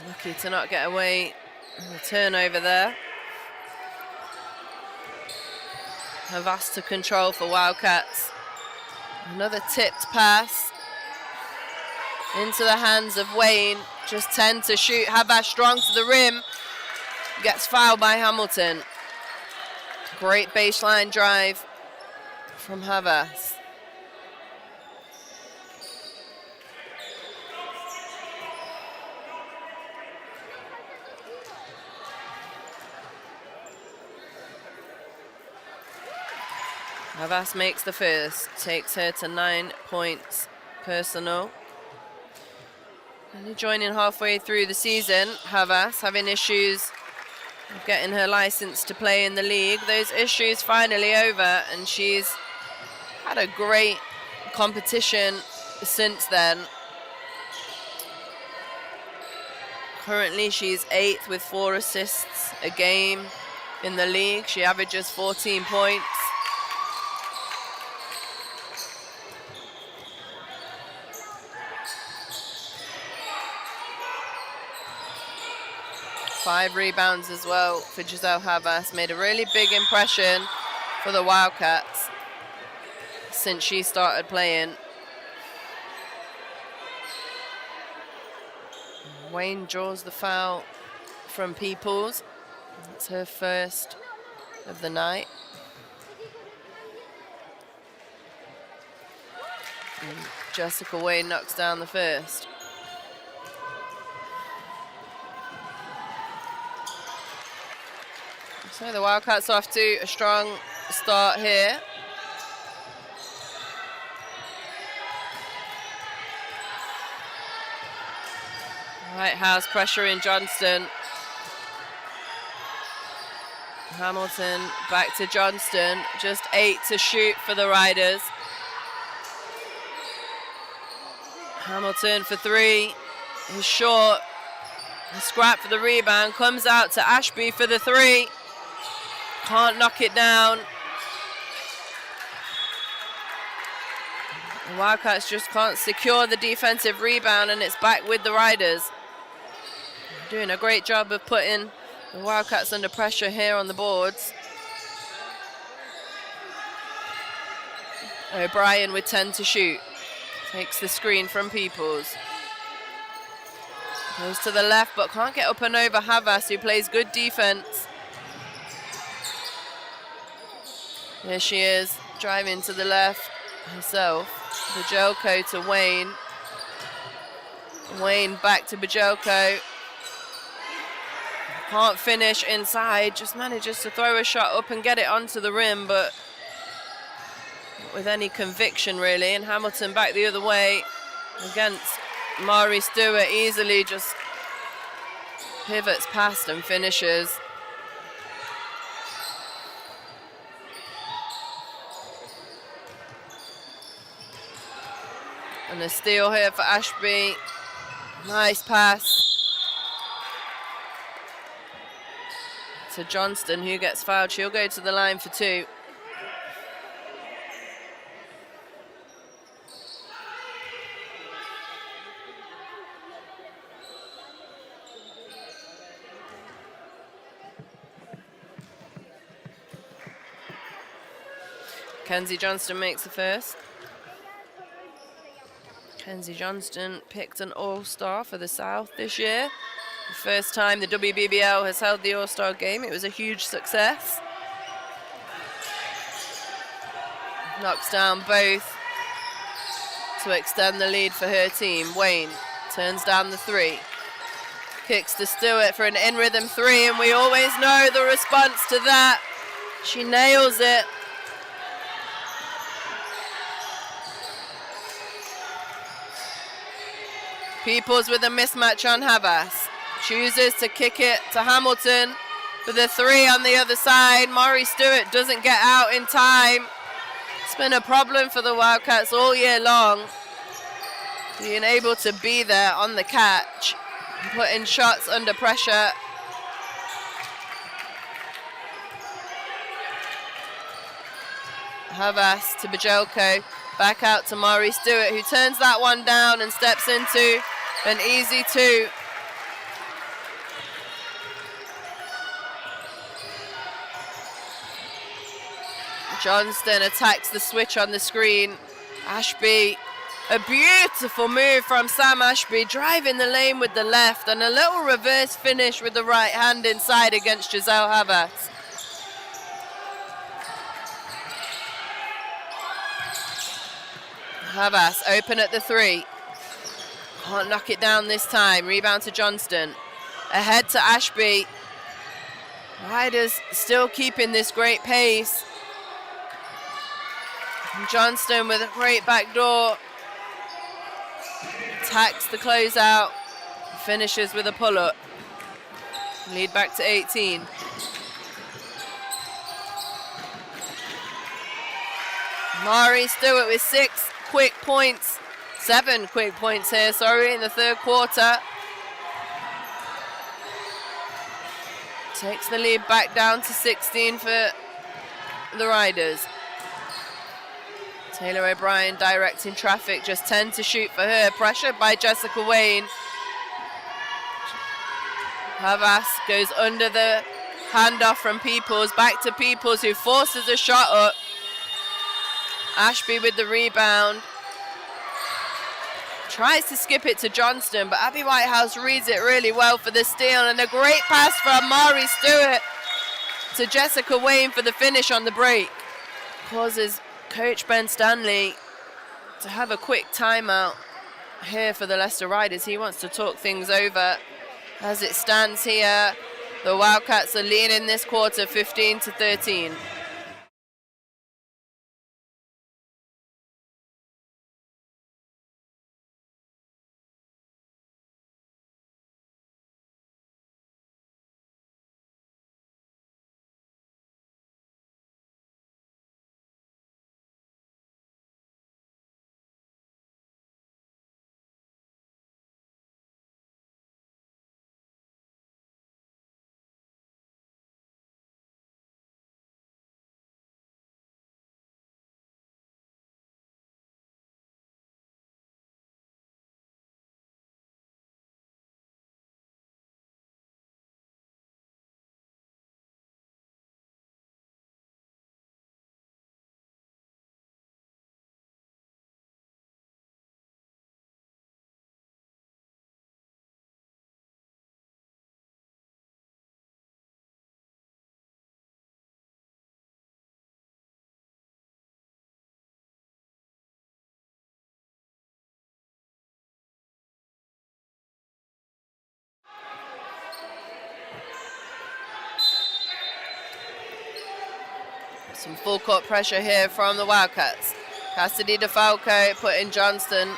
Lucky to not get away with a turnover there. Havas to control for Wildcats. Another tipped pass into the hands of Wayne. Just 10 to shoot. Havas strong to the rim. Gets fouled by Hamilton. Great baseline drive from Havas. Havas makes the first, takes her to 9 points personal. Only joining halfway through the season, Havas having issues of getting her license to play in the league. Those issues finally over, and she's had a great competition since then. Currently she's 8th with 4 assists a game in the league. She averages 14 points. Five rebounds as well for Giselle Havas. Made a really big impression for the Wildcats since she started playing. Wayne draws the foul from Peoples. It's her first of the night. And Jessica Wayne knocks down the first. So the Wildcats off to a strong start here. White House pressuring Johnston. Hamilton back to Johnston. Just 8 to shoot for the Riders. Hamilton for 3. He's short. A scrap for the rebound. Comes out to Ashby for the 3. Can't knock it down. The Wildcats just can't secure the defensive rebound, and it's back with the Riders. Doing a great job of putting the Wildcats under pressure here on the boards. O'Brien with 10 to shoot. Takes the screen from Peoples. Goes to the left, but can't get up and over Havas, who plays good defense. Here she is, driving to the left herself. Bajelko to Wayne. Wayne back to Bajelko. Can't finish inside, just manages to throw a shot up and get it onto the rim, but with any conviction, really. And Hamilton back the other way against Mari Stewart, easily just pivots past and finishes. And a steal here for Ashby. Nice pass to Johnston, who gets fouled. She'll go to the line for 2. Kenzie Johnston makes the first. Kenzie Johnston picked an All-Star for the South this year. The first time the WBBL has held the All-Star game. It was a huge success. Knocks down both to extend the lead for her team. Wayne turns down the 3. Kicks to Stewart for an in-rhythm 3, and we always know the response to that. She nails it. Peoples with a mismatch on Havas. Chooses to kick it to Hamilton for the 3 on the other side. Mari Stewart doesn't get out in time. It's been a problem for the Wildcats all year long, being able to be there on the catch, putting shots under pressure. Havas to Bajelko. Back out to Mari Stewart, who turns that one down and steps into an easy 2. Johnston attacks the switch on the screen. Ashby, a beautiful move from Sam Ashby, driving the lane with the left, and a little reverse finish with the right hand inside against Giselle Havas. Havas open at the 3. Can't knock it down this time. Rebound to Johnston. Ahead to Ashby. Riders still keeping this great pace. And Johnston with a great backdoor. Attacks the closeout. Finishes with a pull-up. Lead back to 18. Mari Stewart with 6 quick points. 7 quick points here, in the third quarter. Takes the lead back down to 16 for the Riders. Taylor O'Brien directing traffic, just 10 to shoot for her. Pressured by Jessica Wayne. Havas goes under the handoff from Peoples, back to Peoples, who forces a shot up. Ashby with the rebound. Tries to skip it to Johnston, but Abby Whitehouse reads it really well for the steal, and a great pass from Mari Stewart to Jessica Wayne for the finish on the break. Causes Coach Ben Stanley to have a quick timeout here for the Leicester Riders. He wants to talk things over. As it stands here, the Wildcats are leading this quarter 15-13. Some full court pressure here from the Wildcats. Cassidy DeFalco putting Johnston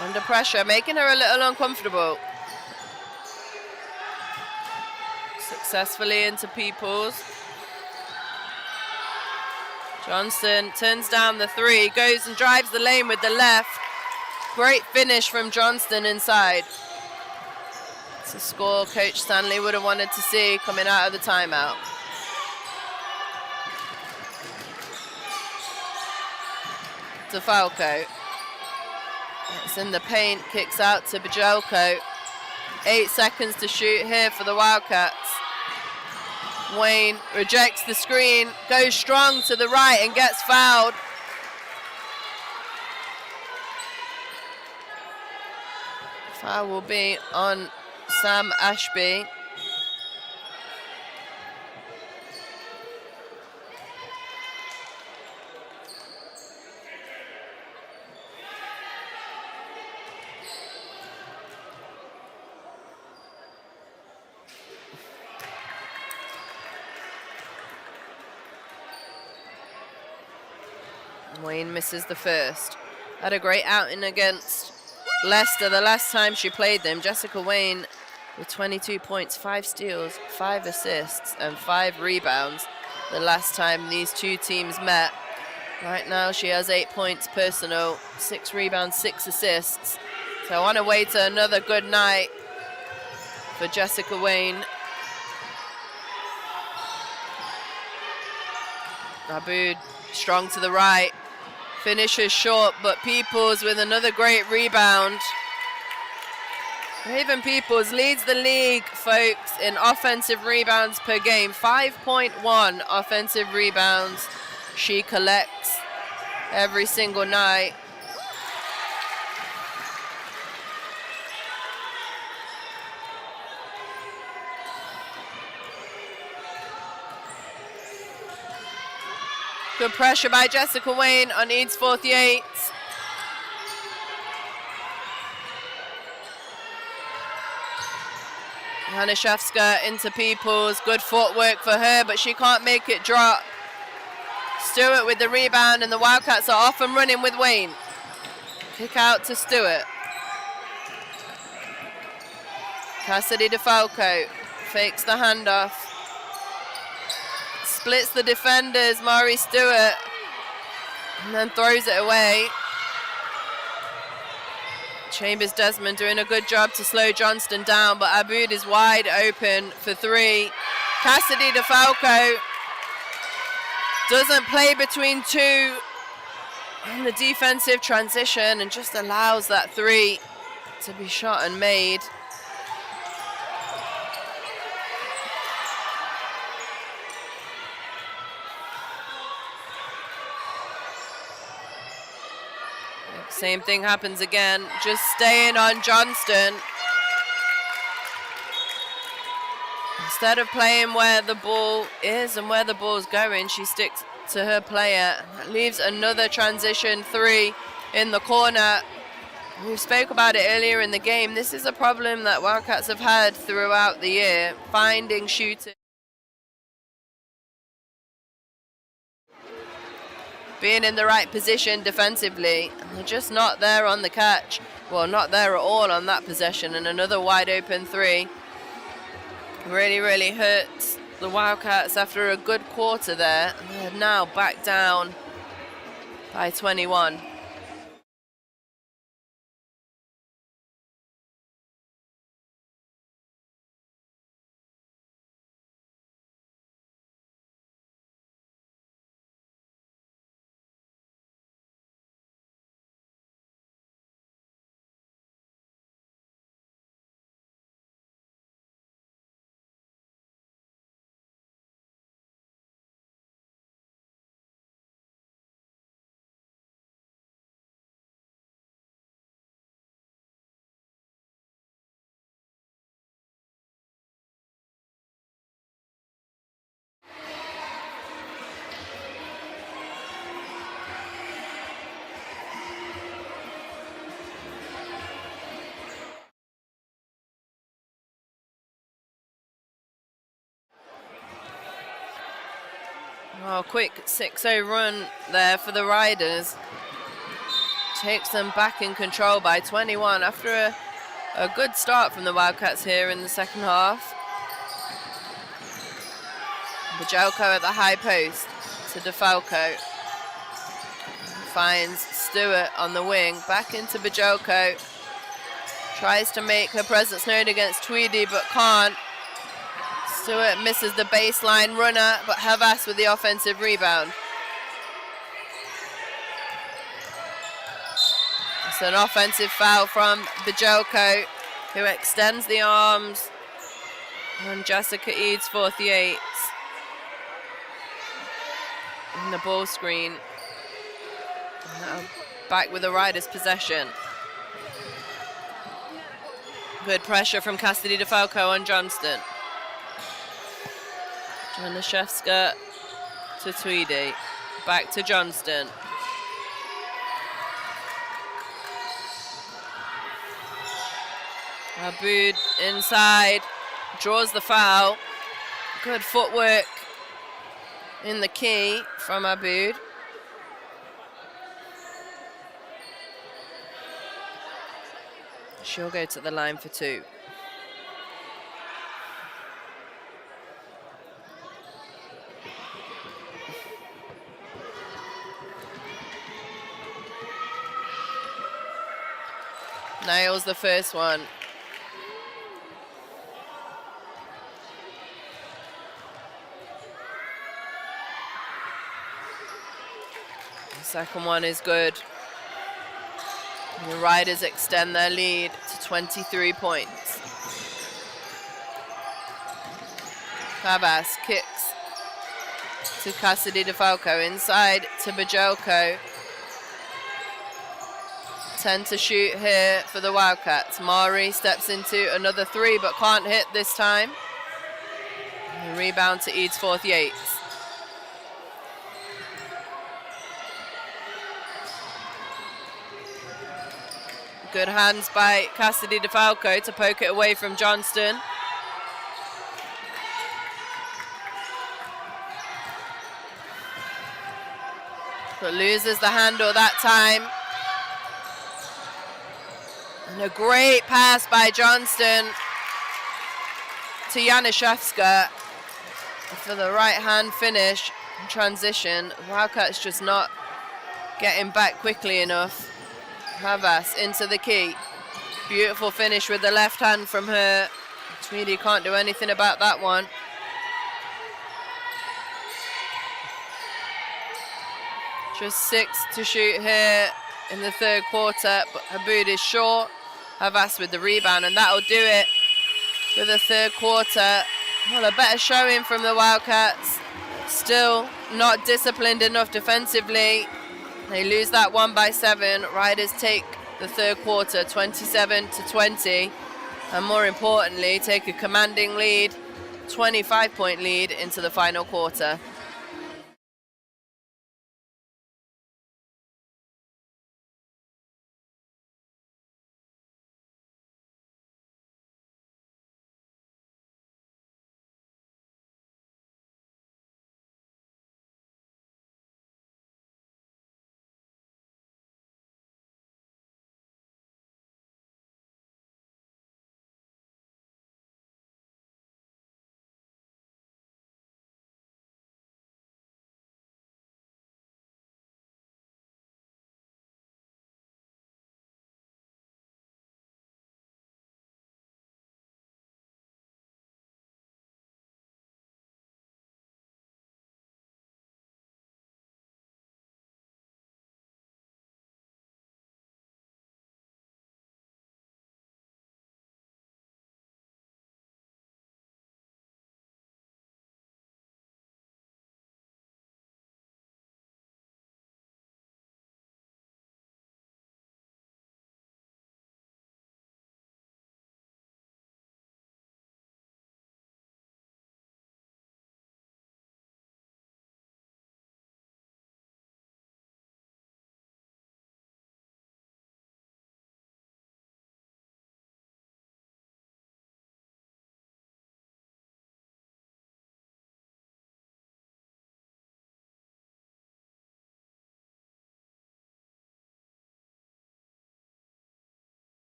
under pressure, making her a little uncomfortable. Successfully into Peoples. Johnston turns down the three, goes and drives the lane with the left. Great finish from Johnston inside. It's a score Coach Stanley would have wanted to see coming out of the timeout. DeFalco. It's in the paint, kicks out to Bajelko. 8 seconds to shoot here for the Wildcats. Wayne rejects the screen, goes strong to the right and gets fouled. Foul will be on Sam Ashby. Wayne misses the first. Had a great outing against Leicester the last time she played them. Jessica Wayne with 22 points, 5 steals, 5 assists, and 5 rebounds the last time these two teams met. Right now she has 8 points personal, 6 rebounds, 6 assists. So on her way to another good night for Jessica Wayne. Aboud strong to the right. Finishes short, but Peoples with another great rebound. Raven Peoples leads the league, folks, in offensive rebounds per game. 5.1 offensive rebounds she collects every single night. Good pressure by Jessica Wayne on Eads 48. Hanishevska into Peoples. Good footwork for her, but she can't make it drop. Stewart with the rebound, and the Wildcats are off and running with Wayne. Kick out to Stewart. Cassidy DeFalco fakes the handoff. Splits the defenders, Mari Stewart, and then throws it away. Chambers Desmond doing a good job to slow Johnston down, but Aboud is wide open for 3. Cassidy DeFalco doesn't play between 2 in the defensive transition and just allows that 3 to be shot and made. Same thing happens again, just staying on Johnston. Instead of playing where the ball is and where the ball's going, she sticks to her player. That leaves another transition 3 in the corner. We spoke about it earlier in the game. This is a problem that Wildcats have had throughout the year, finding shooters. Being in the right position defensively. They're just not there on the catch. Well, not there at all on that possession. And another wide open 3. Really, really hurts the Wildcats after a good quarter there. They're now back down by 21. Oh, quick 6-0 run there for the Riders. Takes them back in control by 21 after a good start from the Wildcats here in the second half. Bajelko at the high post to DeFalco. Finds Stewart on the wing, back into Bajelko. Tries to make her presence known against Tweedy, but can't. Stewart misses the baseline runner, but Havas with the offensive rebound. It's an offensive foul from Bajelko, who extends the arms on Jessica Eads, 48. In the ball screen. Now back with the Riders' possession. Good pressure from Cassidy DeFalco on Johnston. Janaszewska to Tweedy. Back to Johnston. Aboud inside. Draws the foul. Good footwork in the key from Aboud. She'll go to the line for 2. Nails the first one. The second one is good. The Riders extend their lead to 23 points. Havas kicks to Cassidy DeFalco, inside to Bajelko. 10 to shoot here for the Wildcats. Mari steps into another 3, but can't hit this time. The rebound to Eads, 48. Good hands by Cassidy DeFalco to poke it away from Johnston. But loses the handle that time. And a great pass by Johnston to Janaszewska for the right-hand finish and transition. Wildcats just not getting back quickly enough. Havas into the key. Beautiful finish with the left hand from her. Tweedy can't do anything about that one. Just 6 to shoot here in the third quarter, but Aboud is short. Havas with the rebound, and that'll do it for the third quarter. Well, a better showing from the Wildcats. Still not disciplined enough defensively. They lose that one by 7. Riders take the third quarter 27 to 20. And more importantly, take a commanding lead, 25-point lead into the final quarter.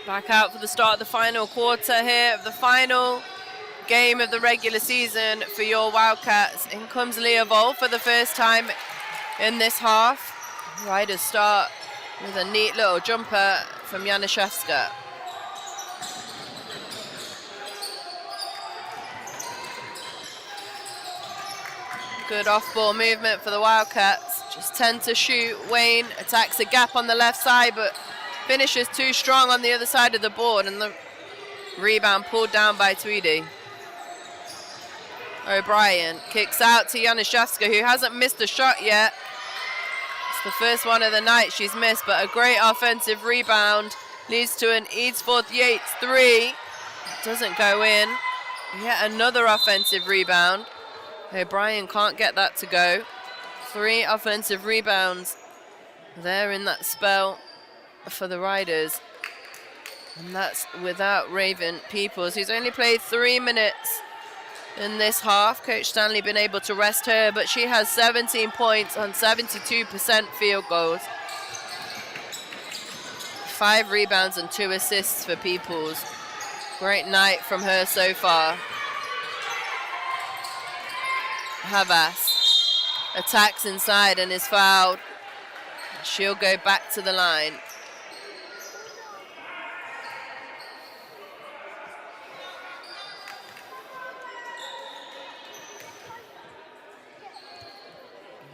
Back out for the start of the final quarter here of the final game of the regular season for your Wildcats. In comes Leovold for the first time in this half. Riders start with a neat little jumper from Januszewska. Good off-ball movement for the Wildcats. Just tend to shoot. Wayne attacks a gap on the left side, but finishes too strong on the other side of the board, and the rebound pulled down by Tweedy. O'Brien kicks out to Januszewska, who hasn't missed a shot yet. It's the first one of the night she's missed, but a great offensive rebound leads to an Eadsforth Yates 3. Doesn't go in. Yet another offensive rebound. O'Brien can't get that to go. 3 offensive rebounds there in that spell for the Riders. And that's without Raven Peoples, who's only played 3 minutes in this half. Coach Stanley been able to rest her, but she has 17 points on 72% field goals. 5 rebounds and 2 assists for Peoples. Great night from her so far. Havas attacks inside and is fouled. She'll go back to the line.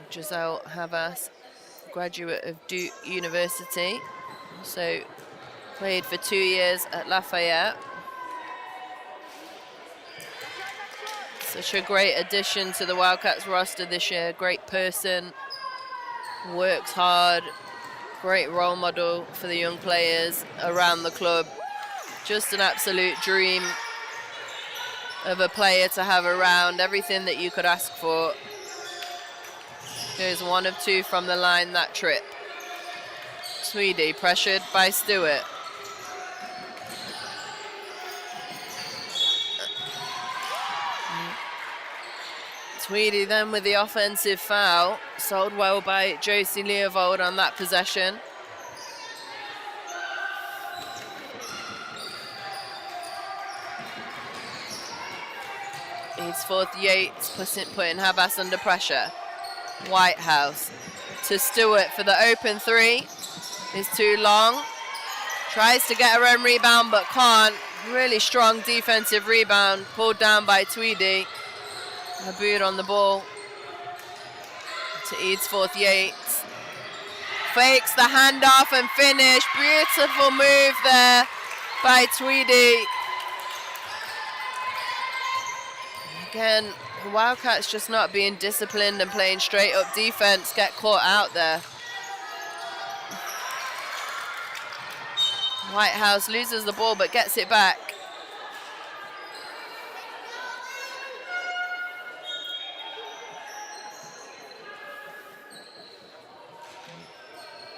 Giselle Havas, graduate of Duke University, also played for 2 years at Lafayette. Such a great addition to the Wildcats roster this year. Great person, works hard, great role model for the young players around the club. Just an absolute dream of a player to have around, everything that you could ask for. Goes 1 of 2 from the line that trip. Tweedy pressured by Stewart. Tweedy then with the offensive foul. Sold well by Josie Leovold on that possession. Eadsforth Yates putting Havas under pressure. Whitehouse to Stewart for the open 3. Is too long. Tries to get her own rebound but can't. Really strong defensive rebound pulled down by Tweedy. Abood on the ball to Eadsforth Yates. Fakes the handoff and finish. Beautiful move there by Tweedy. Again, the Wildcats just not being disciplined and playing straight up defense, get caught out there. Whitehouse loses the ball but gets it back.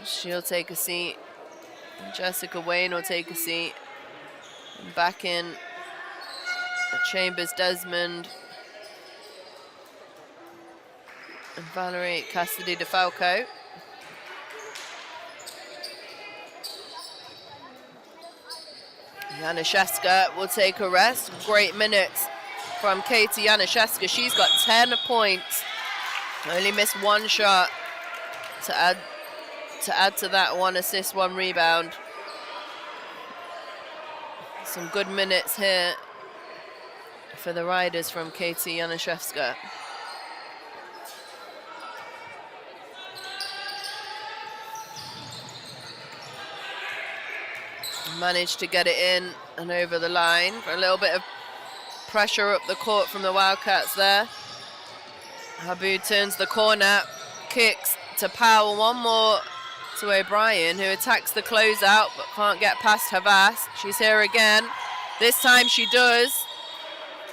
She'll take a seat. Jessica Wayne will take a seat. And back in Chambers Desmond and Valerie Cassidy DeFalco. Januszewska will take a rest. Great minutes from Katie Januszewska. She's got 10 points. Only missed 1 shot to add to that, 1 assist, 1 rebound. Some good minutes here for the Riders from Katie Januszewska. Managed to get it in and over the line for a little bit of pressure up the court from the Wildcats there. Habu turns the corner, kicks to Powell, 1 more to O'Brien, who attacks the closeout but can't get past Havas. She's here again. This time she does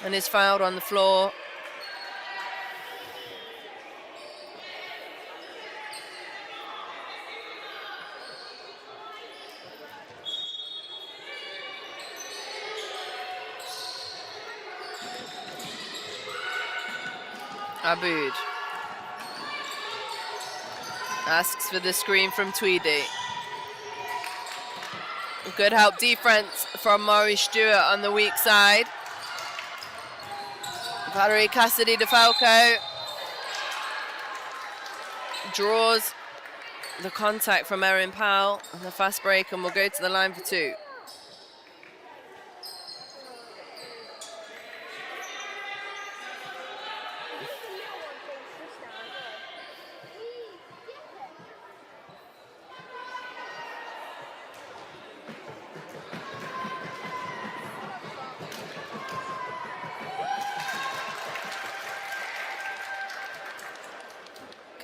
and is fouled on the floor. Abood asks for the screen from Tweedy. Good help defense from Maury Stewart on the weak side. Valerie Cassidy DeFalco draws the contact from Erin Powell on the fast break and will go to the line for 2.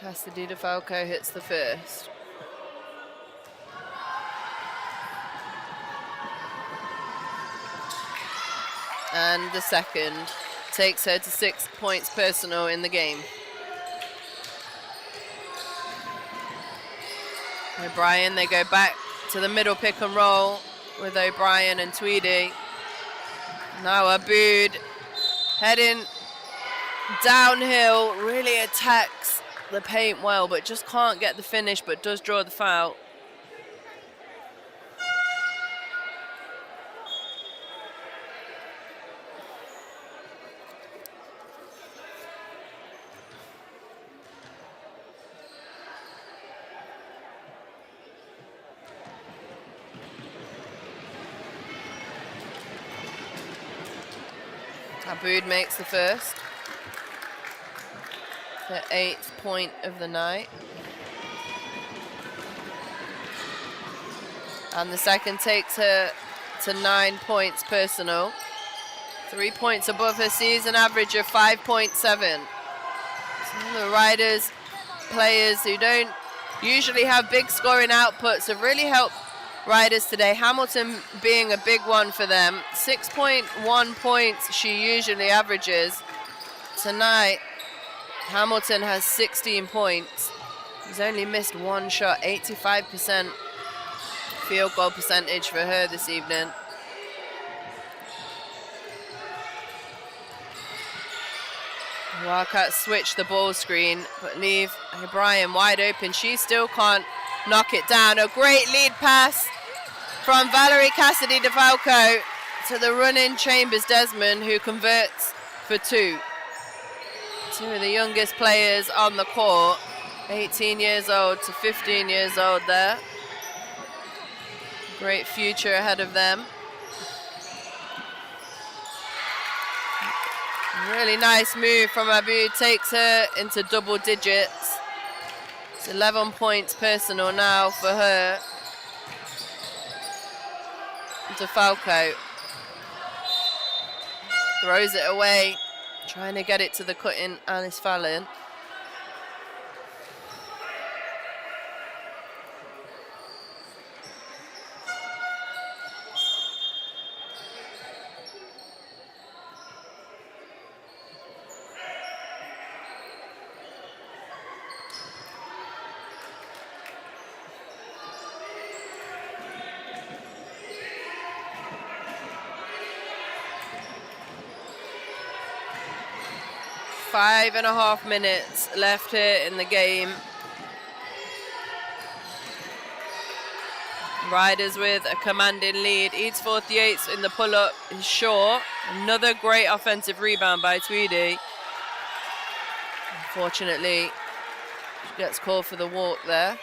Cassidy DeFalco hits the first. And the second takes her to 6 points personal in the game. O'Brien, they go back to the middle pick and roll with O'Brien and Tweedy. Now Abood heading downhill, really attacks the paint well, but just can't get the finish, but does draw the foul. Abood makes the first. The 8th point of the night. And the second takes her to 9 points personal. 3 points above her season average of 5.7. Some of the Riders players who don't usually have big scoring outputs have really helped Riders today. Hamilton being a big one for them. 6.1 points she usually averages. Tonight, Hamilton has 16 points. He's only missed one shot, 85% field goal percentage for her this evening. Wildcats switch the ball screen, but leave O'Brien wide open. She still can't knock it down. A great lead pass from Valerie Cassidy DeFalco to the run-in Chambers Desmond, who converts for 2. 2 of the youngest players on the court, 18 years old to 15 years old there. Great future ahead of them. Really nice move from Abood, takes her into double digits. It's 11 points personal now for her. DeFalco throws it away, trying to get it to the cutting Alice Fallon. Five and a half minutes left here in the game. Riders with a commanding lead. Eadsforth Yates in the pull-up is short. Another great offensive rebound by Tweedy. Unfortunately, she gets called for the walk there.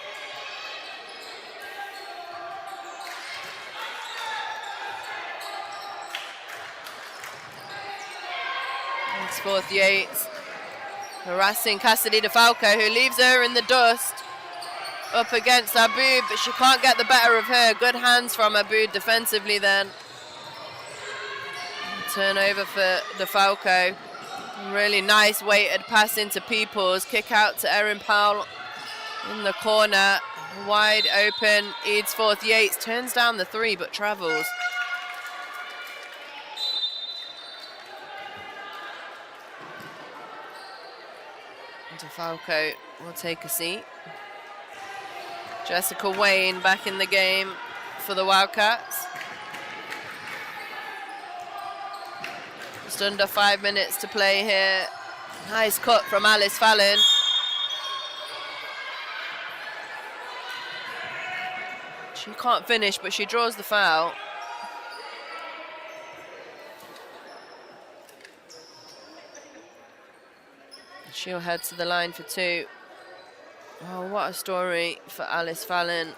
Eadsforth Yates harassing Cassidy DeFalco, who leaves her in the dust up against Abood, but she can't get the better of her. Good hands from Abood defensively then. Turnover for DeFalco. Really nice weighted pass into Peoples. Kick out to Erin Powell in the corner. Wide open. Eadsforth Yates turns down the 3 but travels. DeFalco will take a seat. Jessica Wayne back in the game for the Wildcats. Just under 5 minutes to play here. Nice cut from Alice Fallon. She can't finish, but she draws the foul. She'll head to the line for 2. Oh, what a story for Alice Fallon.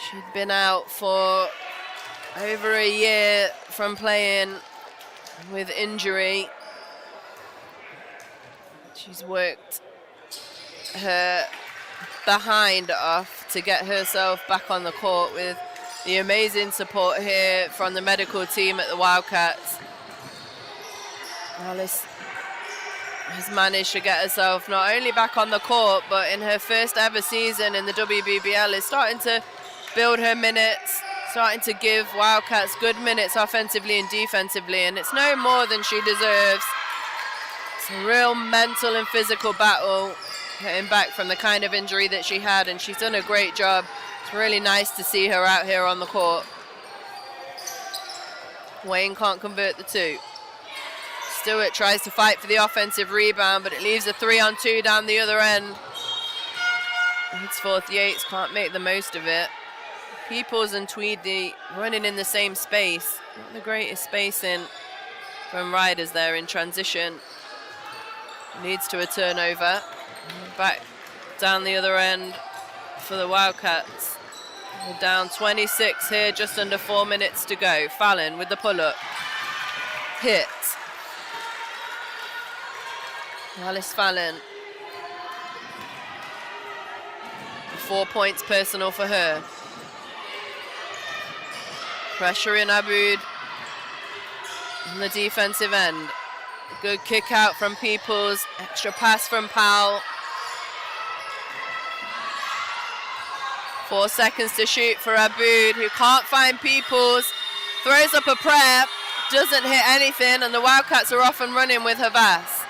She'd been out for over a year from playing with injury. She's worked her behind off to get herself back on the court with the amazing support here from the medical team at the Wildcats. Alice has managed to get herself not only back on the court, but in her first ever season in the WBBL is starting to build her minutes, starting to give Wildcats good minutes offensively and defensively, and it's no more than she deserves. It's a real mental and physical battle, getting back from the kind of injury that she had, and she's done a great job. It's really nice to see her out here on the court. Wayne can't convert the 2. Stewart tries to fight for the offensive rebound, but it leaves a 3-on-2 down the other end. It's 48s, can't make the most of it. Peoples and Tweedy running in the same space. Not the greatest spacing from Riders there in transition. Leads to a turnover. Back down the other end for the Wildcats. We're down 26 here, just under 4 minutes to go. Fallon with the pull-up. Hit. Alice Fallon. 4 points personal for her. Pressure in Aboud on the defensive end. Good kick out from Peoples. Extra pass from Powell. 4 seconds to shoot for Aboud, who can't find Peoples. Throws up a prayer. Doesn't hit anything, and the Wildcats are off and running with Havas,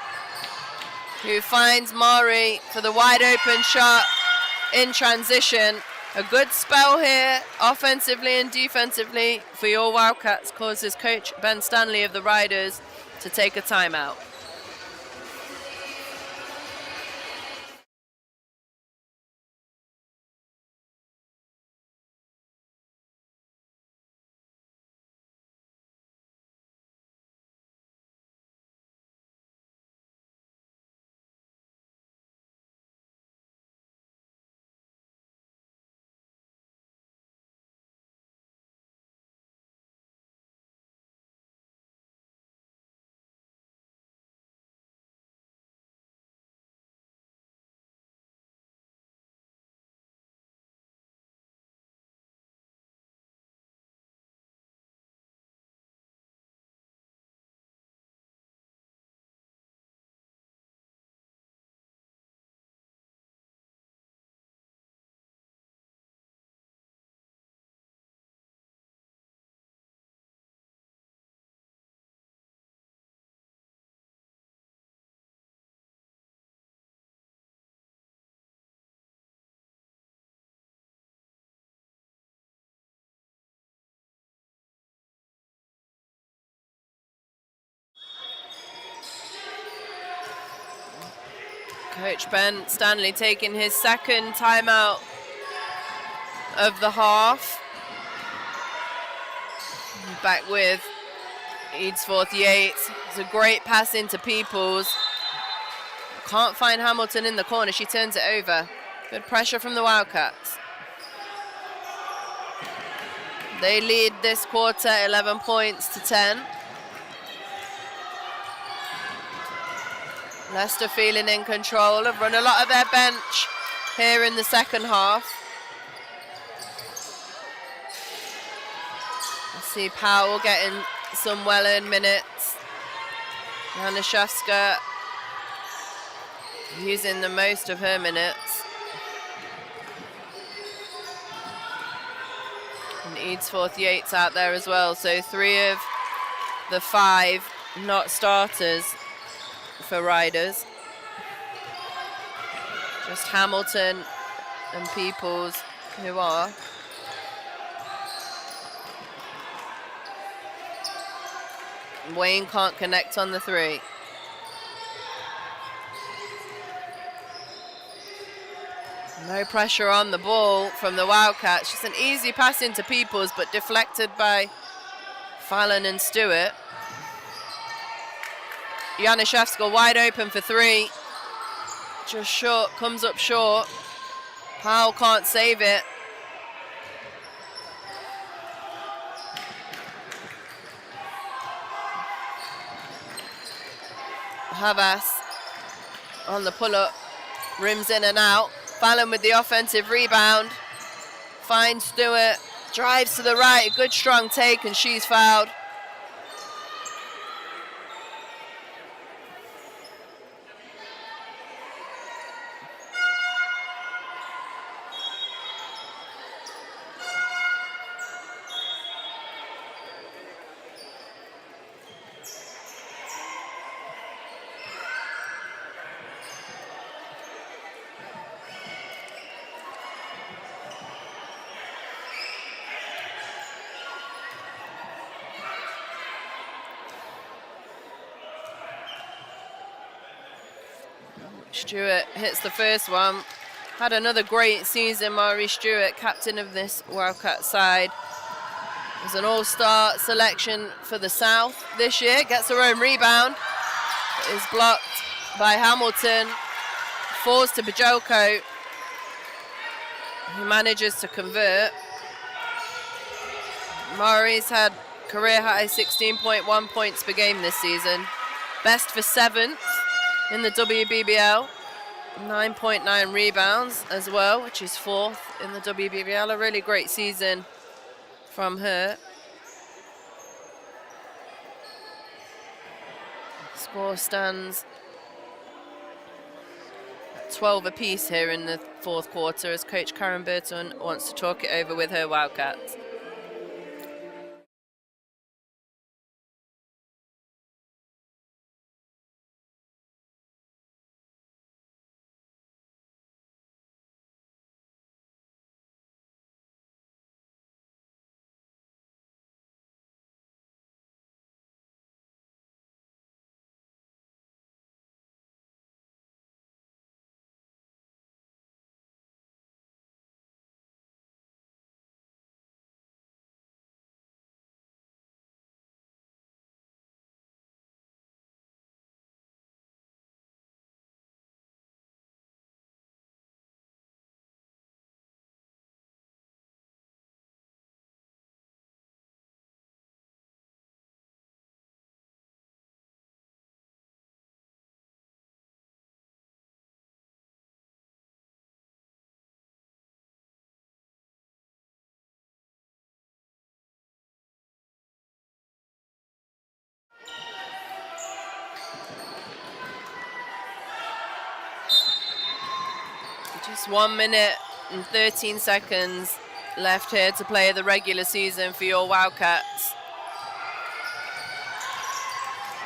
who finds Mari for the wide open shot in transition. A good spell here, offensively and defensively, for your Wildcats, causes coach Ben Stanley of the Riders to take a timeout. Coach Ben Stanley taking his second timeout of the half. Back with Eads 48. It's a great pass into Peoples. Can't find Hamilton in the corner. She turns it over. Good pressure from the Wildcats. They lead this quarter 11 points to 10. Leicester feeling in control. Have run a lot of their bench here in the second half. I see Powell getting some well-earned minutes. Janishevska using the most of her minutes. And Eads 48's out there as well. So 3 of the 5 not starters for Riders. Just Hamilton and Peoples who are. Wayne can't connect on the 3. No pressure on the ball from the Wildcats. Just an easy pass into Peoples, but deflected by Fallon and Stewart. Janishevska wide open for three. Just short, comes up short. Powell can't save it. Havas on the pull-up, rims in and out. Fallon with the offensive rebound. Finds Stewart, drives to the right, good strong take, and she's fouled. Stewart hits the first one. Had another great season, Mari Stewart, captain of this Wildcat side. Was an all-star selection for the South this year. Gets her own rebound. Is blocked by Hamilton. Falls to Bajoko, who manages to convert. Mari's had career high 16.1 points per game this season. Best for 7th in the WBBL. 9.9 rebounds as well, which is 4th in the WBBL. A really great season from her. Score stands at 12 apiece here in the 4th quarter as Coach Karen Burton wants to talk it over with her Wildcats. Just 1 minute and 13 seconds left here to play the regular season for your Wildcats.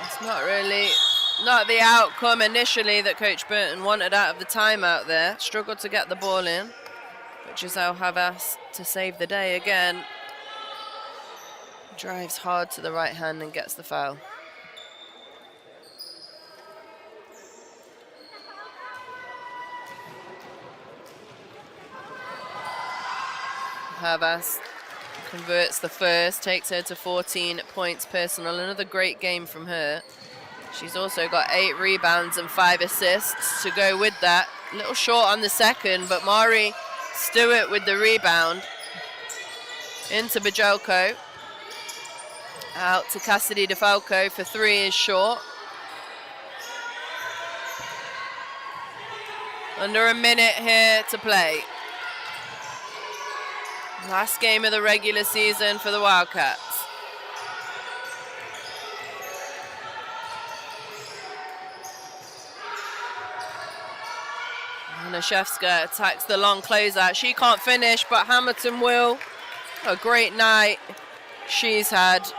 It's not the outcome initially that Coach Burton wanted out of the timeout there. Struggled to get the ball in, but Giselle Havas to save the day again. Drives hard to the right hand and gets the foul. Havas converts the first, takes her to 14 points personal. Another great game from her. She's also got 8 rebounds and 5 assists to go with that. A little short on the second, but Mari Stewart with the rebound. Into Bajoko. Out to Cassidy DeFalco for 3 is short. Under a minute here to play. Last game of the regular season for the Wildcats. Janishevska attacks the long closeout. She can't finish, but Hamilton will. A great night she's had.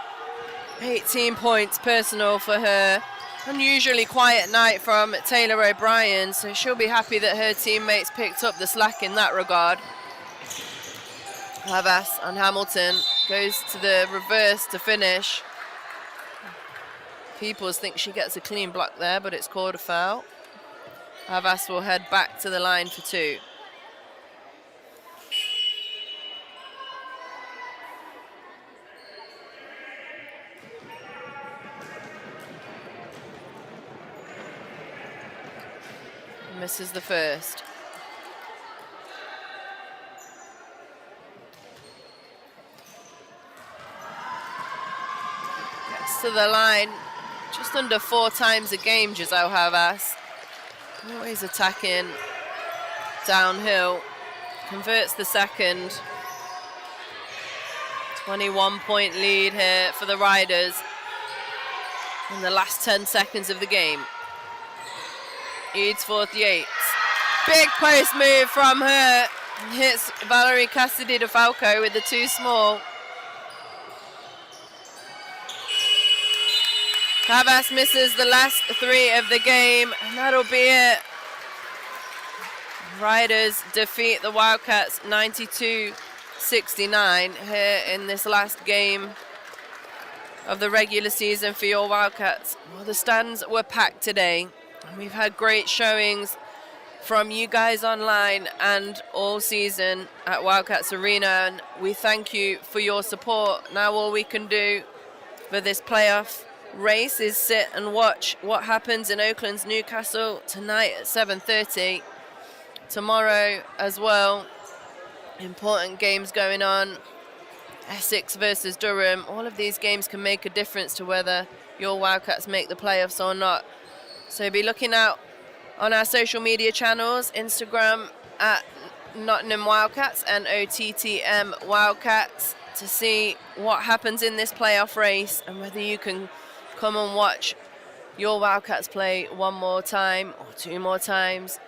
18 points personal for her. Unusually quiet night from Taylor O'Brien, so she'll be happy that her teammates picked up the slack in that regard. Havas on Hamilton, goes to the reverse to finish. Peoples think she gets a clean block there, but it's called a foul. Havas will head back to the line for 2. Misses the first. Gets to the line just under 4 times a game, Giselle Havas. Always attacking downhill. Converts the second. 21-point lead here for the Riders in the last 10 seconds of the game. Edesforth Yates. Big post move from her. Hits Valerie Cassidy de Falco with the too small. Havas misses the last 3 of the game, and that'll be it. Riders defeat the Wildcats 92-69 here in this last game of the regular season for your Wildcats. Well, the stands were packed today, and we've had great showings from you guys online and all season at Wildcats Arena, and we thank you for your support. Now all we can do for this playoff race is sit and watch what happens in Oakland's Newcastle tonight at 7:30. Tomorrow as well, important games going on. Essex versus Durham. All of these games can make a difference to whether your Wildcats make the playoffs or not. So be looking out on our social media channels, Instagram at Nottingham Wildcats, NOTTM Wildcats, to see what happens in this playoff race and whether you can come and watch your Wildcats play one more time or 2 more times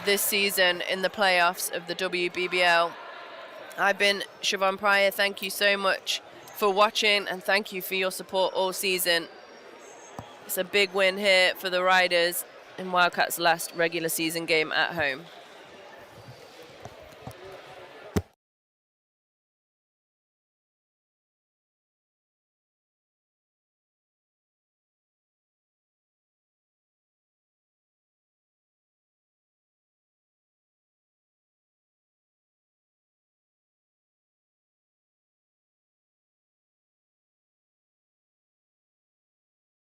this season in the playoffs of the WBBL. I've been Siobhan Pryor. Thank you so much for watching, and thank you for your support all season. It's a big win here for the Riders in Wildcats' last regular season game at home.